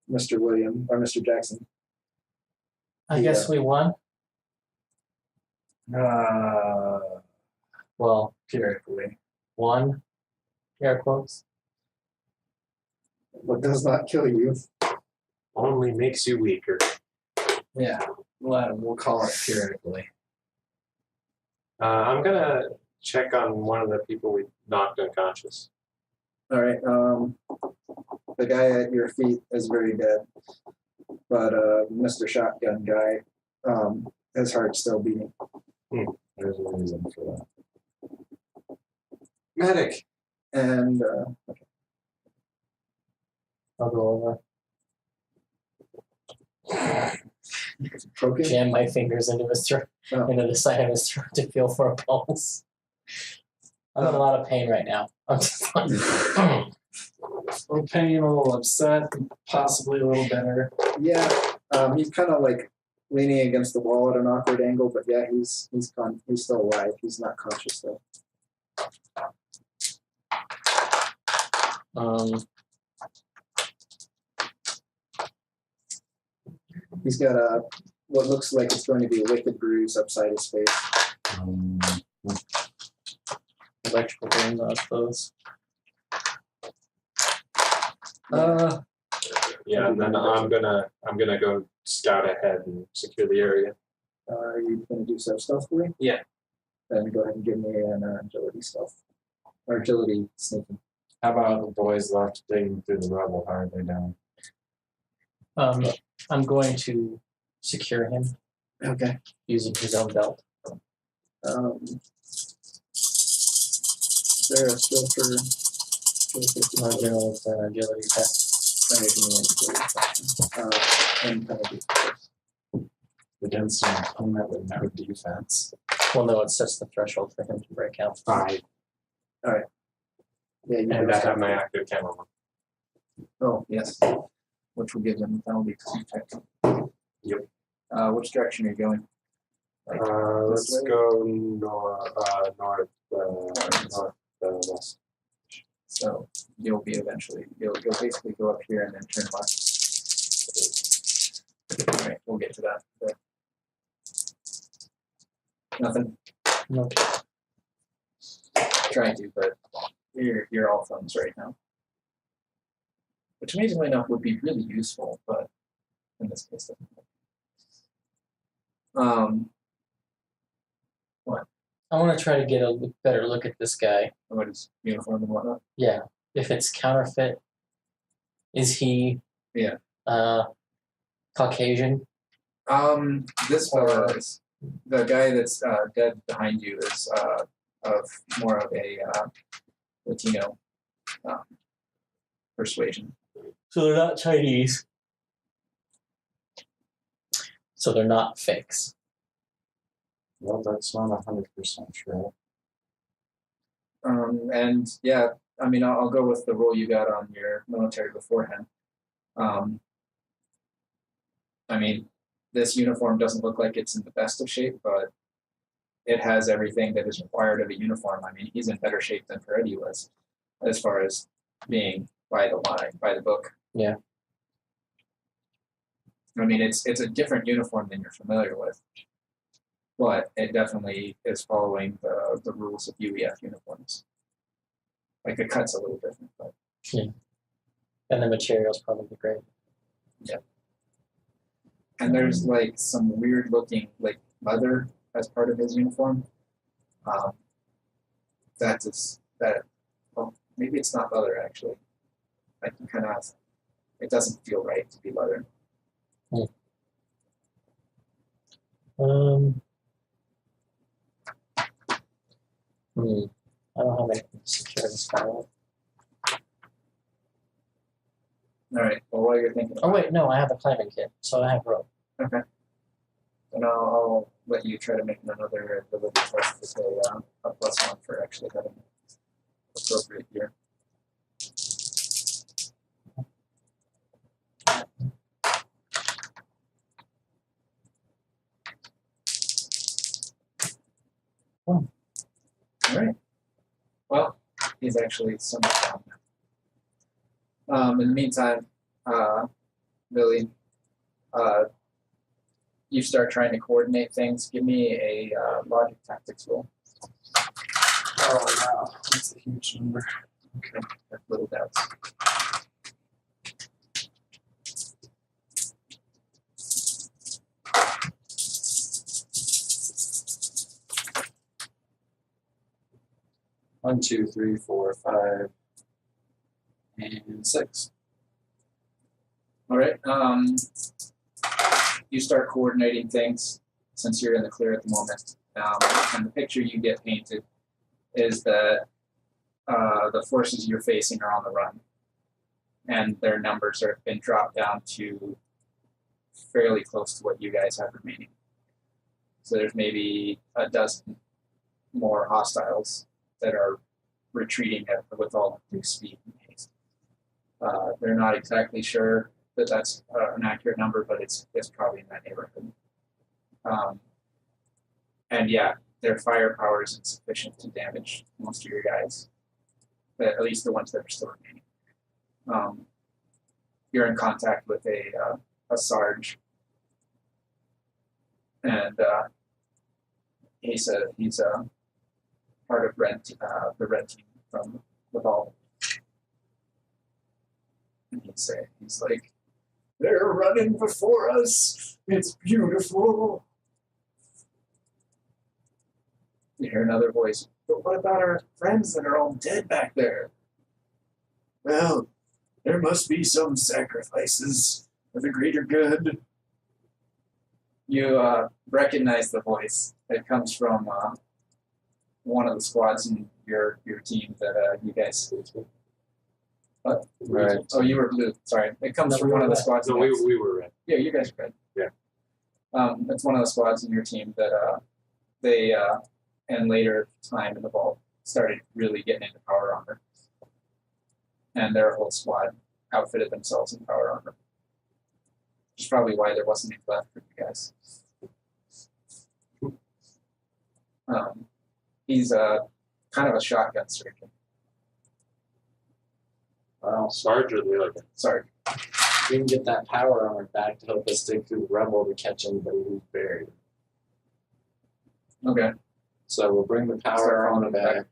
Speaker 4: Mr. William or Mr. Jackson.
Speaker 2: I guess we won. Well,
Speaker 3: Theoretically.
Speaker 2: won. Air quotes.
Speaker 4: What does not kill you.
Speaker 3: Only makes you weaker.
Speaker 1: Yeah, we'll call it theoretically.
Speaker 4: Uh,
Speaker 3: I'm going to check on one of the people we knocked unconscious.
Speaker 4: All right. The guy at your feet is very dead, but Mr. Shotgun guy, his heart's still beating.
Speaker 3: There's a reason for that. Medic!
Speaker 4: And
Speaker 2: I'll go over.
Speaker 4: okay.
Speaker 2: Jam my fingers into his throat,
Speaker 4: Oh.
Speaker 2: into the side of his throat to feel for a pulse. I'm in a lot of pain right now. I'm just like,
Speaker 3: A little pain, a little upset, possibly a little better.
Speaker 4: Yeah, he's kind of like leaning against the wall at an awkward angle, but yeah, he's still alive. He's not conscious though. He's got what looks like it's going to be a wicked bruise upside his face.
Speaker 2: electrical burns, I suppose.
Speaker 3: Yeah, and then I'm gonna go scout ahead and secure the area.
Speaker 4: Are you going to do so stealthily?
Speaker 3: Yeah.
Speaker 4: Then go ahead and give me an agility stealth. Or agility sneaking.
Speaker 3: How about the boys left digging through the rubble? How are they doing?
Speaker 2: I'm going to secure him
Speaker 4: Okay.
Speaker 2: using his own belt.
Speaker 4: Is there a skill for
Speaker 2: General agility test.
Speaker 4: and penalty?
Speaker 3: against an opponent with no defense.
Speaker 2: Well, no, it sets the threshold for him to break out.
Speaker 5: 5.
Speaker 4: Yeah, you
Speaker 5: And
Speaker 4: guys
Speaker 5: I have
Speaker 4: have
Speaker 5: my
Speaker 4: to-
Speaker 5: active camera on.
Speaker 1: Oh, yes. Which will give them the penalty to check.
Speaker 5: Yep.
Speaker 1: Which direction are you going? Like,
Speaker 5: Let's
Speaker 1: this way?
Speaker 5: go north, west.
Speaker 1: So you'll be eventually, you'll basically go up here and then turn left. All right, we'll get to that. But nothing.
Speaker 2: No.
Speaker 1: Trying to, but you're all thumbs right now. Which amazingly enough would be really useful, but in this case, doesn't.
Speaker 2: I want to try to get a better look at this guy.
Speaker 1: What is uniform and whatnot?
Speaker 2: Yeah, if it's counterfeit, is he?
Speaker 1: Yeah.
Speaker 2: Caucasian.
Speaker 1: This fellow is the guy that's dead behind you is of more of a Latino persuasion.
Speaker 2: So they're not Chinese. So they're not fakes.
Speaker 3: Well, that's not 100% sure.
Speaker 1: And yeah, I mean, I'll go with the role you got on your military beforehand. I mean, this uniform doesn't look like it's in the best of shape, but it has everything that is required of a uniform. I mean, he's in better shape than Peretti was, as far as being by the line, by the book.
Speaker 2: Yeah.
Speaker 1: I mean, it's a different uniform than you're familiar with, but it definitely is following the rules of UEF uniforms. Like the cut's a little different, but
Speaker 2: And the material's probably great.
Speaker 1: and there's like some weird looking like leather as part of his uniform. Well, maybe it's not leather actually. I can kind of, it doesn't feel right to be leather.
Speaker 2: I don't have anything to secure this file.
Speaker 1: All right. Well, while you're thinking,
Speaker 2: Oh wait, no, I have a climbing kit, so I have rope.
Speaker 1: okay. Then I'll let you try to make another ability test with a +1 for actually having appropriate gear. All right. Well, he's actually somewhat down now. In the meantime, Billy, you start trying to coordinate things. Give me a logic tactics roll.
Speaker 3: Oh, wow. That's a huge number.
Speaker 1: Okay, I have little doubts.
Speaker 3: One, 2, 3, 4, 5, and 6.
Speaker 1: All right. You start coordinating things since you're in the clear at the moment. And the picture you get painted is that the forces you're facing are on the run, and their numbers have been dropped down to fairly close to what you guys have remaining. So there's maybe a dozen more hostiles that are retreating with all due speed and haste. They're not exactly sure that that's an accurate number, but it's probably in that neighborhood. And yeah, their firepower is insufficient to damage most of your guys, at least the ones that are still remaining. You're in contact with a Sarge, and he's a part of the red team from Laval. And he's like, they're running before us. It's beautiful. You hear another voice. But what about our friends that are all dead back there? Well, there must be some sacrifices for the greater good. You recognize the voice. It comes from one of the squads in your team that you guys. What?
Speaker 3: Right.
Speaker 1: Oh, you were blue. Sorry. It comes
Speaker 2: No,
Speaker 1: from
Speaker 2: we
Speaker 1: one
Speaker 2: were
Speaker 1: of the
Speaker 2: red.
Speaker 1: squads.
Speaker 5: No, we were red.
Speaker 1: Yeah, you guys are red.
Speaker 5: Yeah.
Speaker 1: It's one of the squads in your team that they and later time in the vault started really getting into power armor, and their whole squad outfitted themselves in power armor. Which is probably why there wasn't any left for you guys. He's kind of a shotgun surgeon.
Speaker 3: Well,
Speaker 5: Sarge or the other guy?
Speaker 1: Sorry.
Speaker 3: we can get that power armor back to help us dig through the rubble to catch anybody who's buried.
Speaker 1: Okay.
Speaker 3: So we'll bring the power armor back.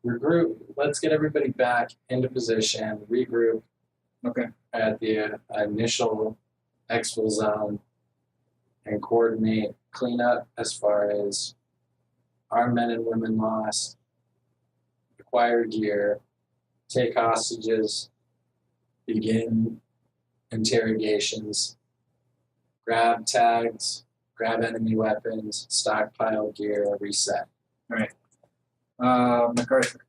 Speaker 3: Regroup. Let's get everybody back into position. Regroup.
Speaker 1: Okay.
Speaker 3: At the initial exfil zone and coordinate cleanup as far as our men and women lost, acquire gear, take hostages, begin interrogations, grab tags, grab enemy weapons, stockpile gear, reset.
Speaker 1: All right. MacArthur.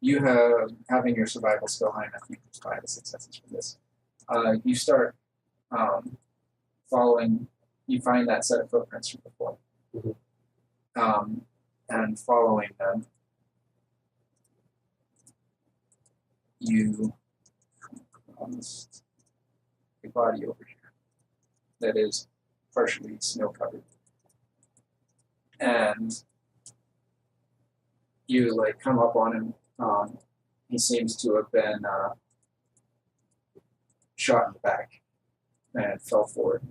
Speaker 1: You have having your survival skill high enough, you can survive the successes from this. You start following. You find that set of footprints from before, and following them, you almost a body over here that is partially snow covered, and you like come up on him. He seems to have been shot in the back and fell forward.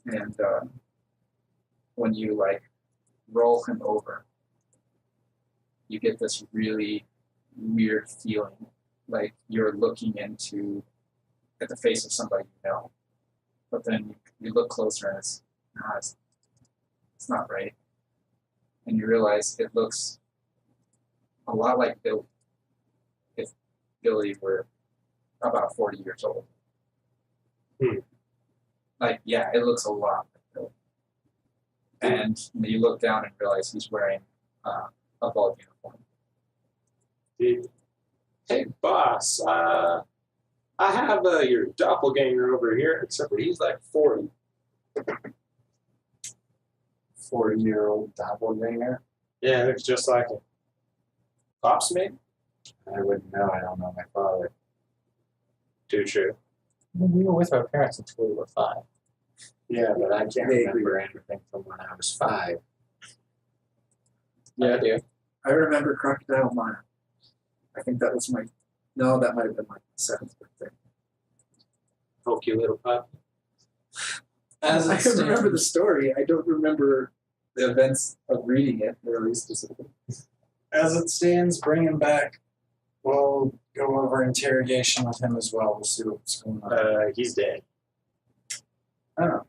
Speaker 1: And when you like roll him over, you get this really weird feeling, like you're looking at the face of somebody you know. But then you look closer and it's not right. And you realize it looks a lot like Billy, if Billy were about 40 years old. Like, yeah, it looks a lot like Billy. And you look down and realize he's wearing a vault uniform.
Speaker 5: Hey, boss, I have your doppelganger over here, except for he's like 40.
Speaker 3: 40-year-old doppelganger.
Speaker 5: Yeah, looks just like him. Pops me?
Speaker 3: I wouldn't know. I don't know my father.
Speaker 5: Too true.
Speaker 2: We were with our parents until we were 5.
Speaker 3: Yeah, but I can't
Speaker 4: Vaguely.
Speaker 3: remember anything from when I was 5.
Speaker 2: Yeah, I do.
Speaker 4: I remember Crocodile Mile. I think that was that might have been my 7th birthday.
Speaker 5: Poke you little pup.
Speaker 3: As
Speaker 4: I
Speaker 3: it
Speaker 4: can remember the
Speaker 3: stands,
Speaker 4: story. I don't remember the events of reading it really specifically.
Speaker 3: as it stands, bring him back. We'll go over interrogation with him as well. We'll see what's going on.
Speaker 5: He's dead.
Speaker 4: Oh,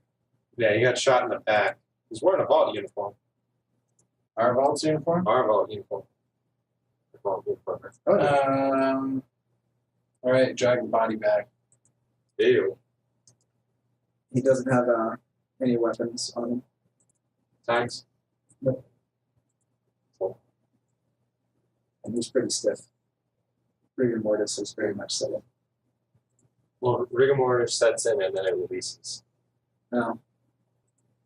Speaker 5: Yeah, he got shot in the back. He's wearing a vault uniform.
Speaker 3: Our vault's uniform?
Speaker 5: Our vault uniform. The vault uniform.
Speaker 4: oh
Speaker 3: All right, drag the body back.
Speaker 5: Ew.
Speaker 4: he doesn't have any weapons on him.
Speaker 5: Thanks.
Speaker 4: And he's pretty stiff. Rigor mortis is very much set in.
Speaker 5: Well, rigor mortis sets in and then it releases.
Speaker 4: No.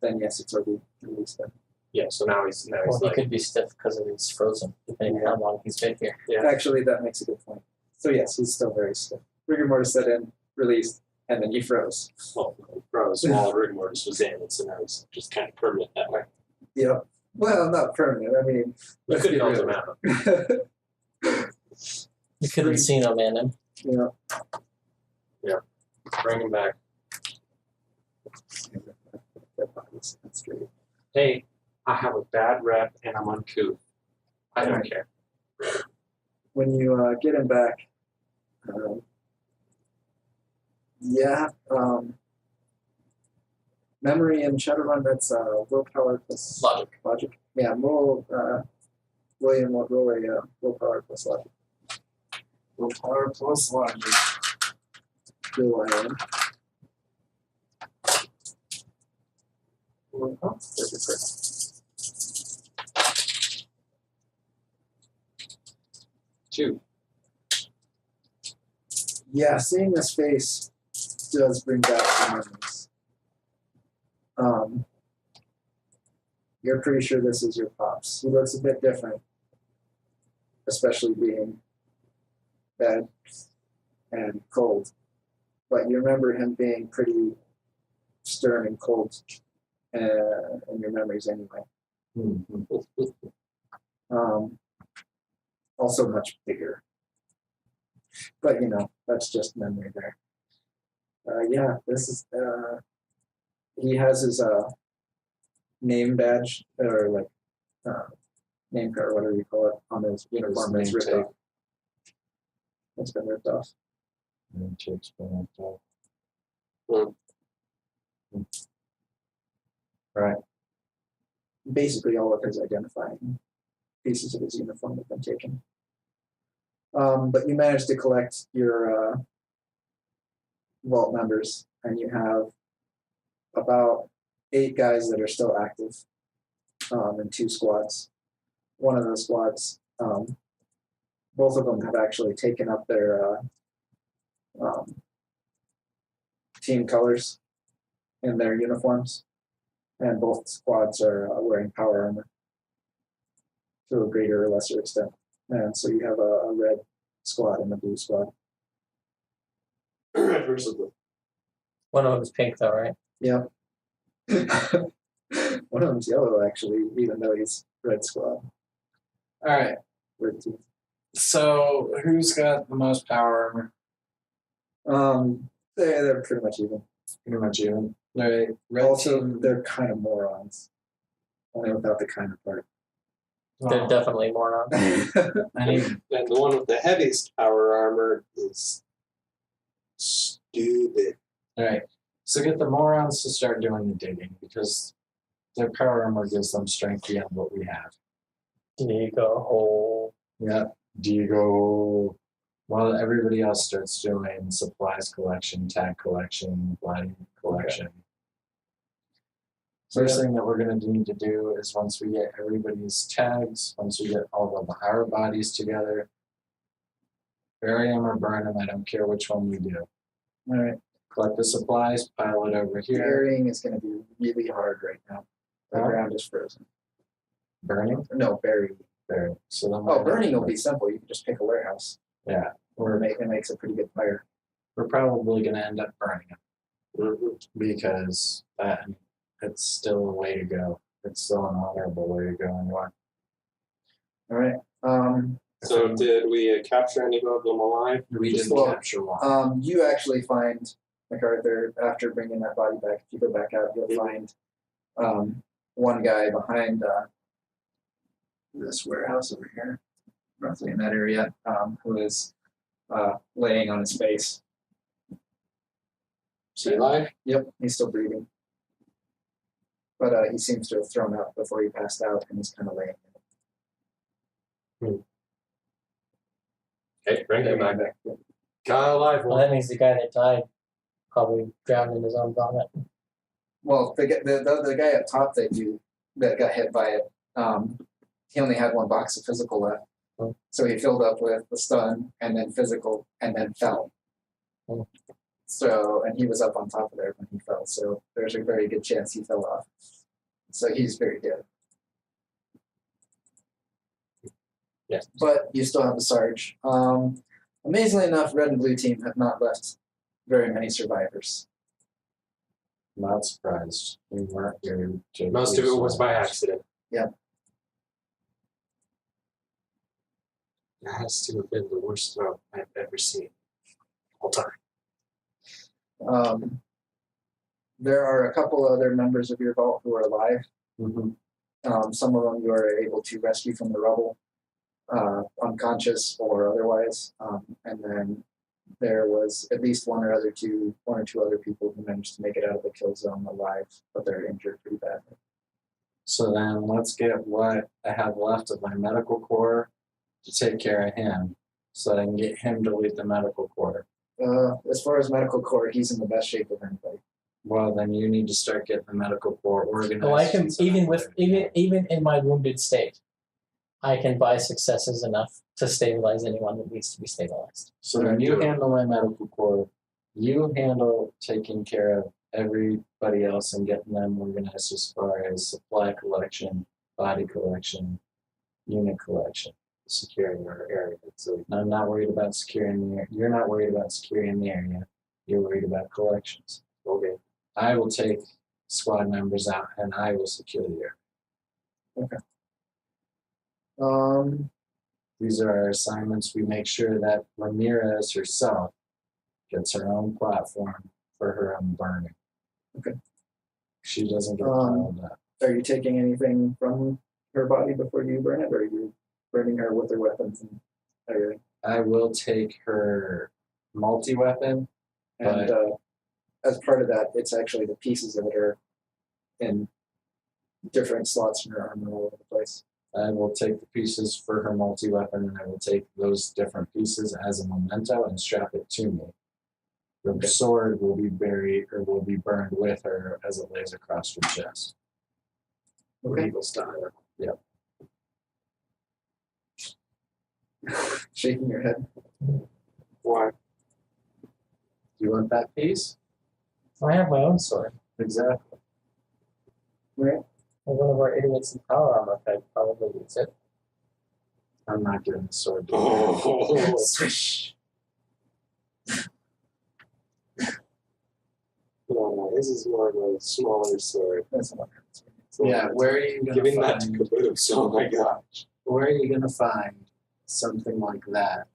Speaker 4: Then yes, it's already released then.
Speaker 5: Yeah, so now he's
Speaker 2: Well, he
Speaker 5: like,
Speaker 2: could be stiff because he's frozen, depending on how long he's been here.
Speaker 5: yeah.
Speaker 4: Actually, that makes a good point. So yes, he's still very stiff. Rigor mortis set in, released, and then he froze.
Speaker 5: Well, froze while rigor mortis was in, and so now he's just kind of permanent that way.
Speaker 4: Yep. Well, not permanent. I mean,
Speaker 5: You
Speaker 4: let's
Speaker 5: could
Speaker 4: be
Speaker 5: help
Speaker 4: real.
Speaker 5: him out.
Speaker 2: You couldn't see no man him.
Speaker 4: Yeah.
Speaker 5: Bring him back.
Speaker 4: That's true.
Speaker 5: Hey, I have a bad rep and I'm uncouth. I don't
Speaker 4: Alright.
Speaker 5: care.
Speaker 4: When you get him back, memory and Shadowrun, that's willpower plus
Speaker 2: Logic.
Speaker 4: Yeah, William will roll a willpower plus logic.
Speaker 3: Willpower plus logic.
Speaker 4: Roll a
Speaker 5: Two.
Speaker 4: Yeah, seeing this face, does bring back some memories. You're pretty sure this is your pops. He looks a bit different, especially being bad and cold. But you remember him being pretty stern and cold in your memories anyway. Also much bigger. But, that's just memory there. This is... he has his name badge, or name card, or whatever you call it, on his uniform that's ripped off. It's been ripped off. Right. Basically, all of his identifying pieces of his uniform have been taken. But you managed to collect your vault members, and you have about 8 guys that are still active in 2 squads. One of those squads, both of them have actually taken up their team colors in their uniforms, and both squads are wearing power armor to a greater or lesser extent. And so you have a red squad and a blue squad.
Speaker 5: Red versus blue.
Speaker 2: One of them's pink, though, right?
Speaker 4: Yeah. One of them's yellow, actually, even though he's red squad.
Speaker 3: All right.
Speaker 4: Red team.
Speaker 3: So who's got the most power armor?
Speaker 4: They're pretty much even.
Speaker 3: Pretty much even. All right. Red
Speaker 4: Also,
Speaker 3: team.
Speaker 4: they're kind of morons. Only without the kind of part.
Speaker 2: They're definitely morons.
Speaker 3: I need
Speaker 5: And the one with the heaviest power armor is stupid.
Speaker 3: All right. So get the morons to start doing the digging because their power armor gives them strength beyond what we have.
Speaker 2: Diego.
Speaker 3: Yeah. Diego. While everybody else starts doing supplies collection, tag collection, body collection. First thing that we're going to need to do is once we get everybody's tags, once we get all of our bodies together, bury them or burn them, I don't care which one we do.
Speaker 4: All right.
Speaker 3: Collect the supplies, pile it over here.
Speaker 4: Burying is going to be really hard right now. The
Speaker 3: Huh?
Speaker 4: ground is frozen.
Speaker 3: Burning?
Speaker 4: No, burying.
Speaker 3: Bury. So then
Speaker 4: Burning will be simple. You can just pick a warehouse.
Speaker 3: Yeah.
Speaker 4: It makes a pretty good fire.
Speaker 3: We're probably going to end up burning them
Speaker 5: Mm-hmm.
Speaker 3: because it's still a way to go. It's still an honorable way to go anyway.
Speaker 4: All right.
Speaker 5: So did we capture any of them alive?
Speaker 3: We
Speaker 4: Just
Speaker 3: didn't
Speaker 4: well,
Speaker 3: capture one.
Speaker 4: You actually find MacArthur after bringing that body back. If you go back out, you'll find one guy behind this warehouse over here, roughly in that area, who is laying on his face.
Speaker 5: Is he alive?
Speaker 4: Yep, he's still breathing. But he seems to have thrown up before he passed out, and he's kind of laying.
Speaker 5: Okay, bring him back.
Speaker 4: Yeah.
Speaker 5: Guy alive.
Speaker 2: Well, that means the guy that died probably drowned in his own vomit.
Speaker 4: Well, the guy up top that got hit by it, he only had 1 box of physical left.
Speaker 2: Oh.
Speaker 4: So he filled up with the stun and then physical and then fell.
Speaker 2: Oh.
Speaker 4: So, and he was up on top of there when he fell. So there's a very good chance he fell off. So he's very dead.
Speaker 3: Yes.
Speaker 4: But you still have the Sarge. Amazingly enough, red and blue team have not left very many survivors.
Speaker 3: Not surprised. We weren't here to
Speaker 5: Most of it was by accident.
Speaker 4: Yeah.
Speaker 5: That has to have been the worst throw I've ever seen. All time.
Speaker 4: There are a couple other members of your vault who are alive.
Speaker 3: Mm-hmm.
Speaker 4: Some of them you are able to rescue from the rubble, unconscious or otherwise. And then there was at least one or two other people who managed to make it out of the kill zone alive, but they're injured pretty badly.
Speaker 3: So then let's get what I have left of my medical corps to take care of him so that I can get him to lead the medical corps.
Speaker 4: As far as medical corps, he's in the best shape of anybody.
Speaker 3: Well, then you need to start getting the medical corps organized.
Speaker 2: Well, I can
Speaker 3: so
Speaker 2: even
Speaker 3: that
Speaker 2: in my wounded state, I can buy successes enough to stabilize anyone that needs to be stabilized.
Speaker 3: So then you handle my medical corps, You handle taking care of everybody else and getting them organized as far as supply collection, body collection, unit collection, securing our area. So I'm not worried about securing the area. You're not worried about securing the area. You're worried about collections.
Speaker 5: Okay.
Speaker 3: I will take squad members out and I will secure the area. These are our assignments. We make sure that Ramirez herself gets her own platform for her own burning.
Speaker 4: Okay.
Speaker 3: She doesn't get piled up.
Speaker 4: Are you taking anything from her body before you burn it, or are you burning her with her weapons and everything?
Speaker 3: I will take her multi-weapon.
Speaker 4: And as part of that, it's actually the pieces of it are in different slots in her armor all over the place.
Speaker 3: I will take the pieces for her multi-weapon, and I will take those different pieces as a memento and strap it to me. The sword will be buried or will be burned with her as it lays across her chest.
Speaker 4: Okay.
Speaker 5: Evil style.
Speaker 3: Yep.
Speaker 4: Shaking your head.
Speaker 5: Why?
Speaker 3: Do you want that piece?
Speaker 2: I have my own sword.
Speaker 3: Exactly.
Speaker 4: Right?
Speaker 2: And one of our idiots in power armor could probably use it.
Speaker 3: I'm not giving the sword to you.
Speaker 5: Oh.
Speaker 4: Swish.
Speaker 5: No, this is more of a smaller sword.
Speaker 4: That's not
Speaker 3: Yeah, where are you gonna
Speaker 5: Giving that to
Speaker 3: find?
Speaker 5: Caboose. Oh my gosh.
Speaker 3: Where are you gonna find something like that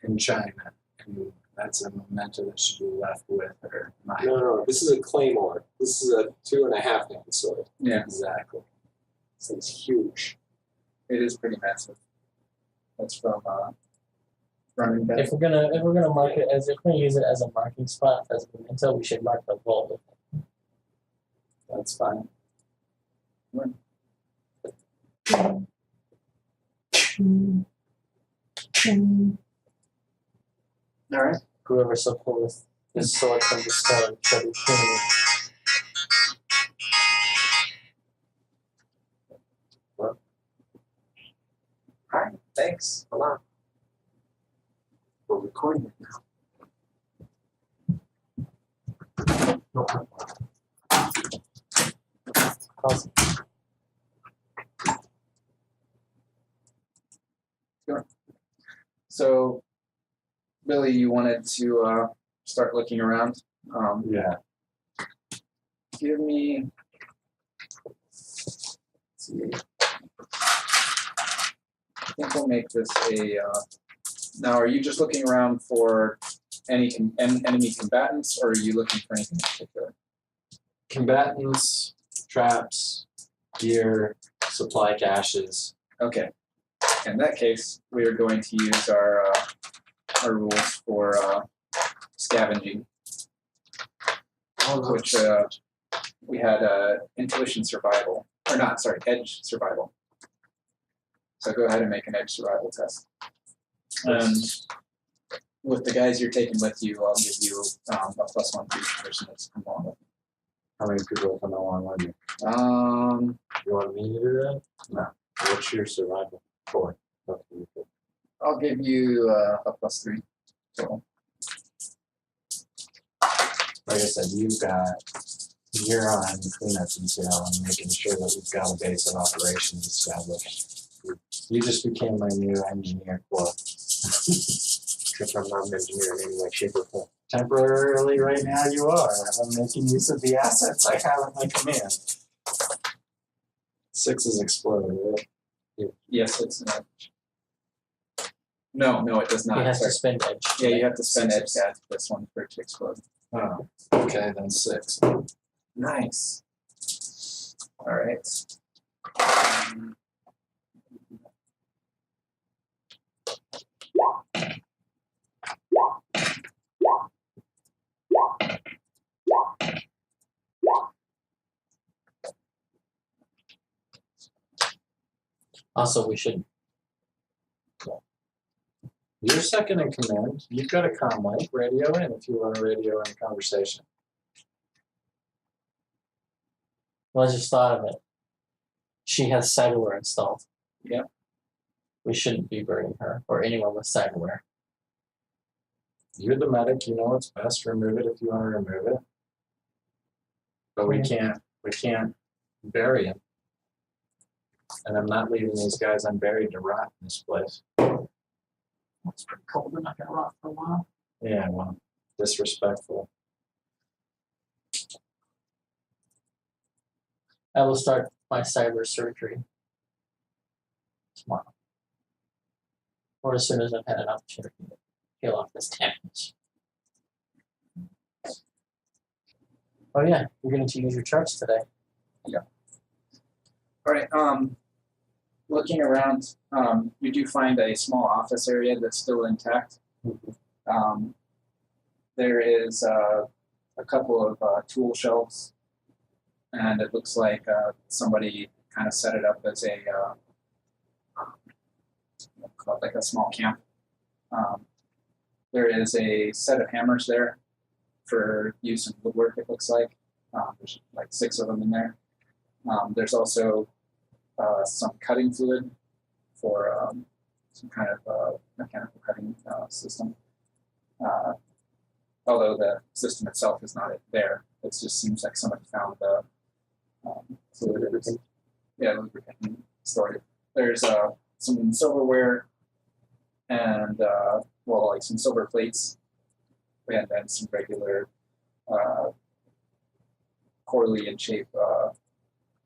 Speaker 3: in China? And that's a memento that should be left with her.
Speaker 5: No. This is a claymore. This is a 2.5-hand sword.
Speaker 4: Yeah,
Speaker 3: Exactly.
Speaker 5: This thing's huge.
Speaker 4: it is pretty massive. That's from running back.
Speaker 2: If we're gonna mark it as if we're gonna use it as a marking spot as a memento, we should mark the vault with it.
Speaker 3: That's fine.
Speaker 4: All right.
Speaker 2: Whoever so pulls his sword from the stone shall be king.
Speaker 4: All right. Thanks a lot. We're recording it now.
Speaker 2: Awesome.
Speaker 4: So, Billy, you wanted to start looking around.
Speaker 3: Yeah.
Speaker 4: Give me. Let's see. I think we'll make this a. Now, are you just looking around for any enemy combatants, or are you looking for anything in particular?
Speaker 3: Combatants, traps, gear, supply caches.
Speaker 4: Okay. In that case, we are going to use our rules for scavenging, which we had intuition survival, or not, sorry, edge survival. So go ahead and make an edge survival test. And with the guys you're taking with you, I'll give you a +1 for each person that's come along with
Speaker 3: How many people will come along with you?
Speaker 4: you.
Speaker 3: You want me to do that? No. What's your survival? 4. Okay.
Speaker 4: I'll give you a +3 total.
Speaker 3: Like I said, you're on cleanup detail and making sure that we've got a base of operations established. You just became my new engineer corps.
Speaker 5: Because I'm not an engineer in any way, shape, or form.
Speaker 3: Temporarily, right now, you are. I'm making use of the assets I have at my command. 6 is exploded, right?
Speaker 4: Yes, it's an edge. No, it does
Speaker 2: He
Speaker 4: not.
Speaker 2: has
Speaker 4: Sorry.
Speaker 2: to spend edge.
Speaker 4: Yeah, you have to spend edge
Speaker 3: 6.
Speaker 4: to add to this one for it to explode.
Speaker 3: Oh, okay, then 6.
Speaker 4: Nice. All right.
Speaker 2: Also, we should.
Speaker 3: You're second in command. You've got a comm mic. Radio in if you want to radio in a conversation.
Speaker 2: Well, I just thought of it. She has cyberware installed.
Speaker 4: Yeah.
Speaker 2: We shouldn't be burning her or anyone with cyberware.
Speaker 3: You're the medic. You know what's best. Remove it if you want to remove it. But we can't bury him. And I'm not leaving these guys unburied to rot in this place.
Speaker 2: It's pretty cold. They're not gonna rot for a while.
Speaker 3: Yeah, well, disrespectful.
Speaker 2: I will start my cyber surgery tomorrow, or as soon as I've had an opportunity to peel off this damage. Oh yeah, you're going to use your charts today.
Speaker 1: All right. Looking around, you do find a small office area that's still intact. There is a couple of tool shelves, and it looks like somebody kind of set it up as a called like a small camp. There is a set of hammers there for use in woodwork. It looks like there's like 6 of them in there. There's also some cutting fluid for some kind of mechanical cutting system. Although the system itself is not there, it just seems like somebody found the fluid. Lubricant stored. There's some silverware and like some silver plates, and then some regular quarterly in shape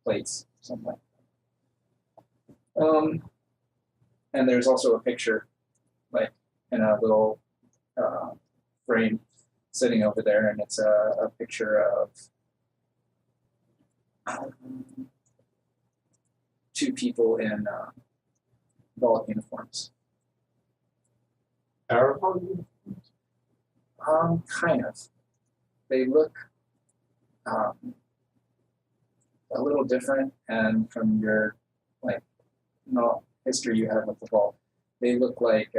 Speaker 1: plates, something. And there's also a picture, like in a little frame, sitting over there, and it's a picture of 2 people in Vault uniforms.
Speaker 3: Powerful?
Speaker 1: Kind of. They look a little different, and from your history you have with the Vault, they look like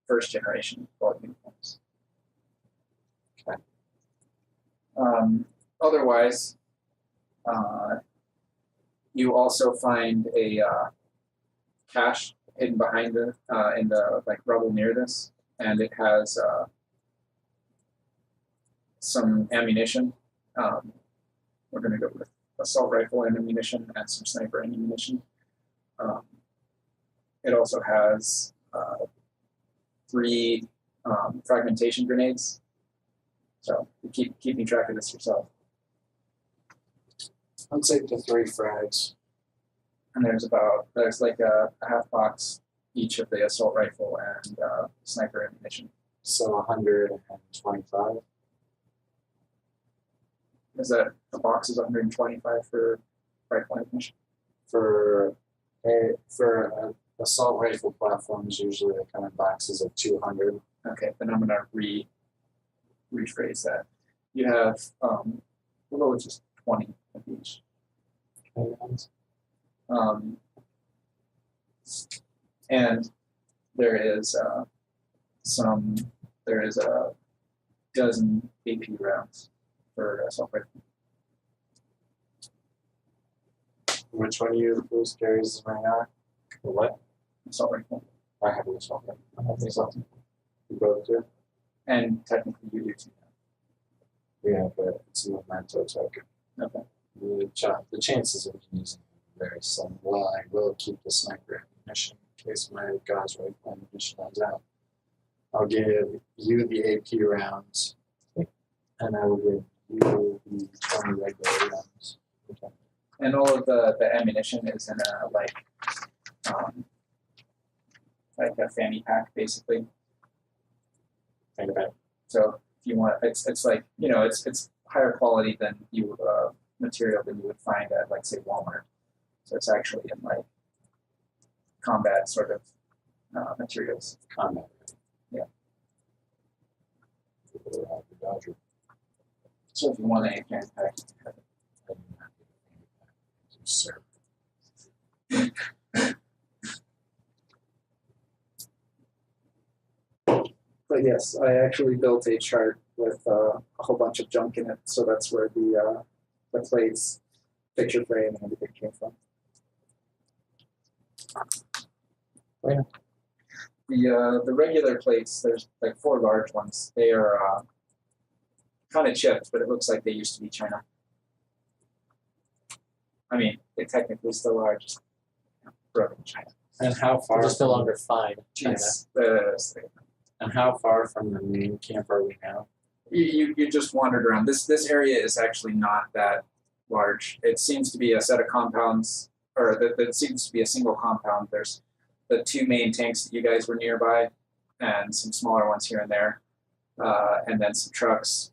Speaker 1: first generation Vault uniforms. Okay. Otherwise, you also find a cache hidden behind in the rubble near this, and it has some ammunition. We're going to go with assault rifle ammunition and some sniper ammunition. It also has 3 fragmentation grenades. So you keep keeping track of this yourself.
Speaker 3: I'll take the 3 frags.
Speaker 1: And there's like a half box each of the assault rifle and sniper ammunition.
Speaker 3: So 125.
Speaker 1: Is that the box is 125 for rifle ammunition?
Speaker 3: For assault rifle platforms, usually they come in boxes of 200.
Speaker 1: Okay, then I'm gonna rephrase that. You have we'll go with just 20 of each. And there is a dozen AP rounds for assault rifle.
Speaker 3: Which one of you who's carries right now? The what?
Speaker 1: Assault rifle.
Speaker 3: I have an assault rifle.
Speaker 1: I have the assault rifle.
Speaker 3: You both do?
Speaker 1: And technically you do too.
Speaker 3: Yeah, but it's a memento token.
Speaker 1: Okay.
Speaker 3: The chances of using it are very slim. Well, I will keep the sniper ammunition in case my God's rifle ammunition runs out. I'll give you the AP rounds, and I will give you the 20 regular rounds. Okay.
Speaker 1: And all of the ammunition is in a like a fanny pack, basically.
Speaker 3: Think about it.
Speaker 1: So if you want, it's like it's higher quality than material than you would find at like say Walmart. So it's actually in like combat sort of materials.
Speaker 3: Combat.
Speaker 1: Yeah.
Speaker 3: Dodger.
Speaker 1: So if you want a fanny pack, you can have it.
Speaker 3: I do not need a fanny pack. Sir.
Speaker 4: But yes, I actually built a chart with a whole bunch of junk in it, so that's where the plates, picture frame, and everything came from.
Speaker 1: The regular plates, there's like 4 large ones. They are kind of chipped, but it looks like they used to be China. I mean, they technically still are, just broken China.
Speaker 3: And how
Speaker 2: They're
Speaker 3: far?
Speaker 2: just no
Speaker 3: from-
Speaker 2: longer fine China.
Speaker 1: Yes,
Speaker 3: And how far from the main camp are we now?
Speaker 1: you just wandered around. This area is actually not that large. It seems to be a set of compounds, or that seems to be a single compound. There's the 2 main tanks that you guys were nearby, and some smaller ones here and there, and then some trucks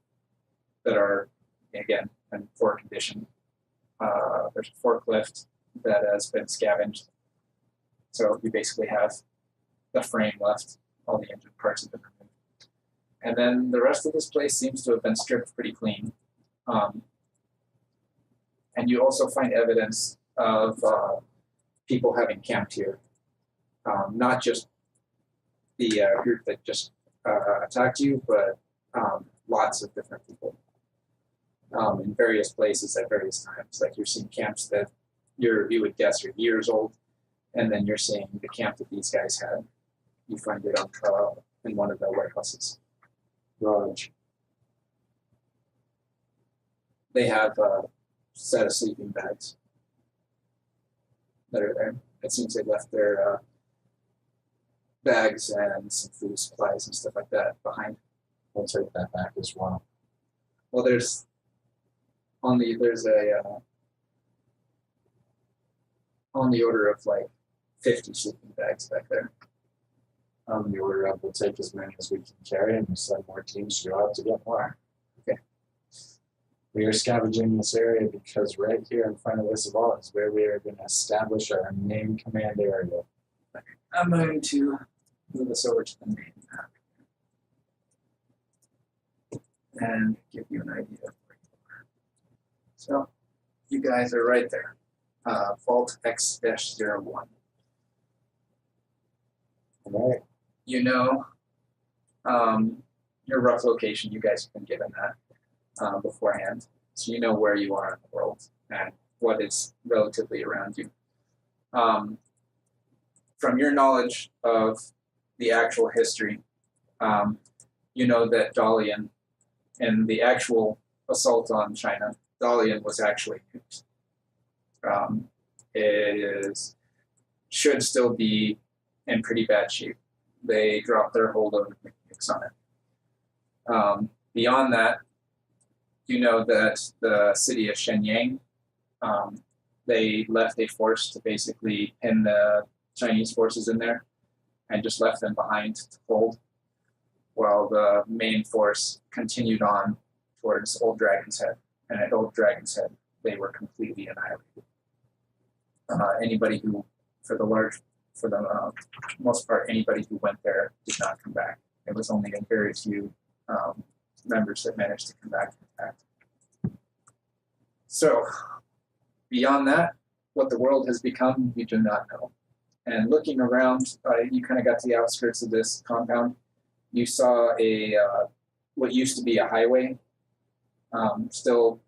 Speaker 1: that are, again, in poor condition. There's a forklift that has been scavenged, so you basically have the frame left. All the engine parts have been removed. And then the rest of this place seems to have been stripped pretty clean. And you also find evidence of people having camped here. Not just the group that just attacked you, but lots of different people in various places at various times. Like you're seeing camps that you would guess are years old, and then you're seeing the camp that these guys had. You find it on trial in one of the warehouses.
Speaker 3: Raj.
Speaker 1: They have a set of sleeping bags that are there. It seems they left their bags and some food supplies and stuff like that behind.
Speaker 3: We'll take that back as well.
Speaker 1: Well, there's on the order of like 50 sleeping bags back there.
Speaker 3: On the order of, we'll take as many as we can carry, and we'll send more teams to go out to get more.
Speaker 1: Okay.
Speaker 3: We are scavenging this area because right here in front of this wall is where we are going to establish our main command area.
Speaker 1: I'm going to move us over to the main map and give you an idea of where you are. So, you guys are right there. Vault X-01.
Speaker 3: All right.
Speaker 1: You know your rough location. You guys have been given that beforehand, so you know where you are in the world and what is relatively around you. From your knowledge of the actual history, you know that Dalian, in the actual assault on China, Dalian was actually nuked. Should still be in pretty bad shape. They dropped their hold of nukes on it. Beyond that, you know that the city of Shenyang, they left a force to basically pin the Chinese forces in there and just left them behind to hold, while the main force continued on towards Old Dragon's Head. And at Old Dragon's Head, they were completely annihilated. Anybody who, for the most part, anybody who went there did not come back. It was only a very few members that managed to come back intact. So, beyond that, what the world has become, we do not know. And looking around, you kind of got to the outskirts of this compound. You saw what used to be a highway, still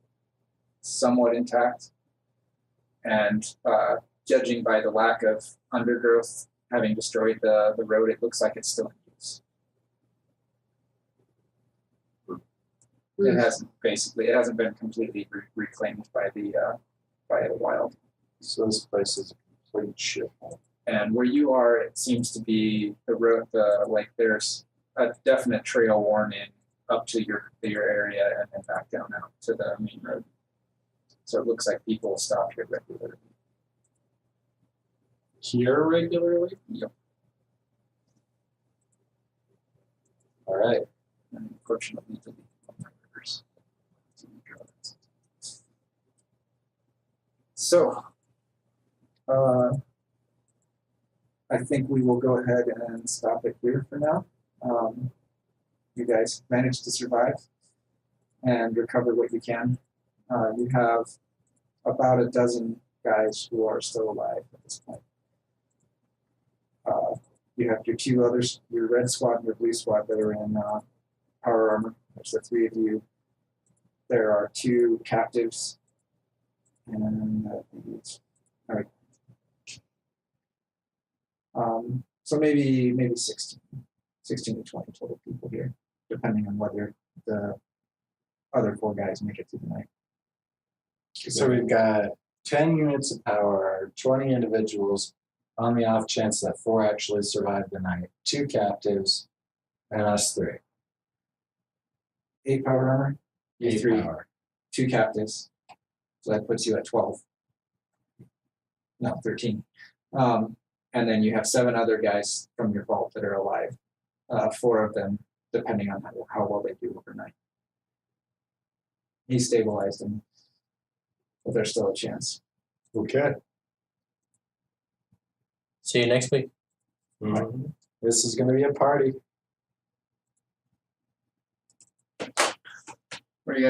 Speaker 1: somewhat intact. And judging by the lack of undergrowth having destroyed the road, it looks like it's still in use. It hasn't been completely reclaimed by the wild.
Speaker 3: So this place is a complete shithole.
Speaker 1: And where you are, it seems to be the road. There's a definite trail worn in up to your area and then back down out to the main road. So it looks like people stop here regularly.
Speaker 3: Here regularly?
Speaker 1: Yep.
Speaker 3: All right.
Speaker 1: And unfortunately, delete my rivers. So, I think we will go ahead and stop it here for now. You guys managed to survive and recover what you can. You have about a dozen guys who are still alive at this point. You have your 2 others, your red squad and your blue squad, that are in power armor. There's the 3 of you. There are 2 captives. And all right.
Speaker 4: So maybe 16 to 20 total people here, depending on whether the other 4 guys make it through the night.
Speaker 3: So we've got 10 units of power, 20 individuals, on the off chance that 4 actually survive the night, 2 captives, and us 3.
Speaker 4: 8 power armor, you
Speaker 3: 8
Speaker 4: 3,
Speaker 3: power.
Speaker 4: 2 captives. So that puts you at 12. No, 13. And then you have 7 other guys from your vault that are alive. 4 of them, depending on how well they do overnight. He stabilized them, but there's still a chance.
Speaker 3: Okay.
Speaker 2: See you next week.
Speaker 3: This is going to be a party.
Speaker 1: Where are you guys?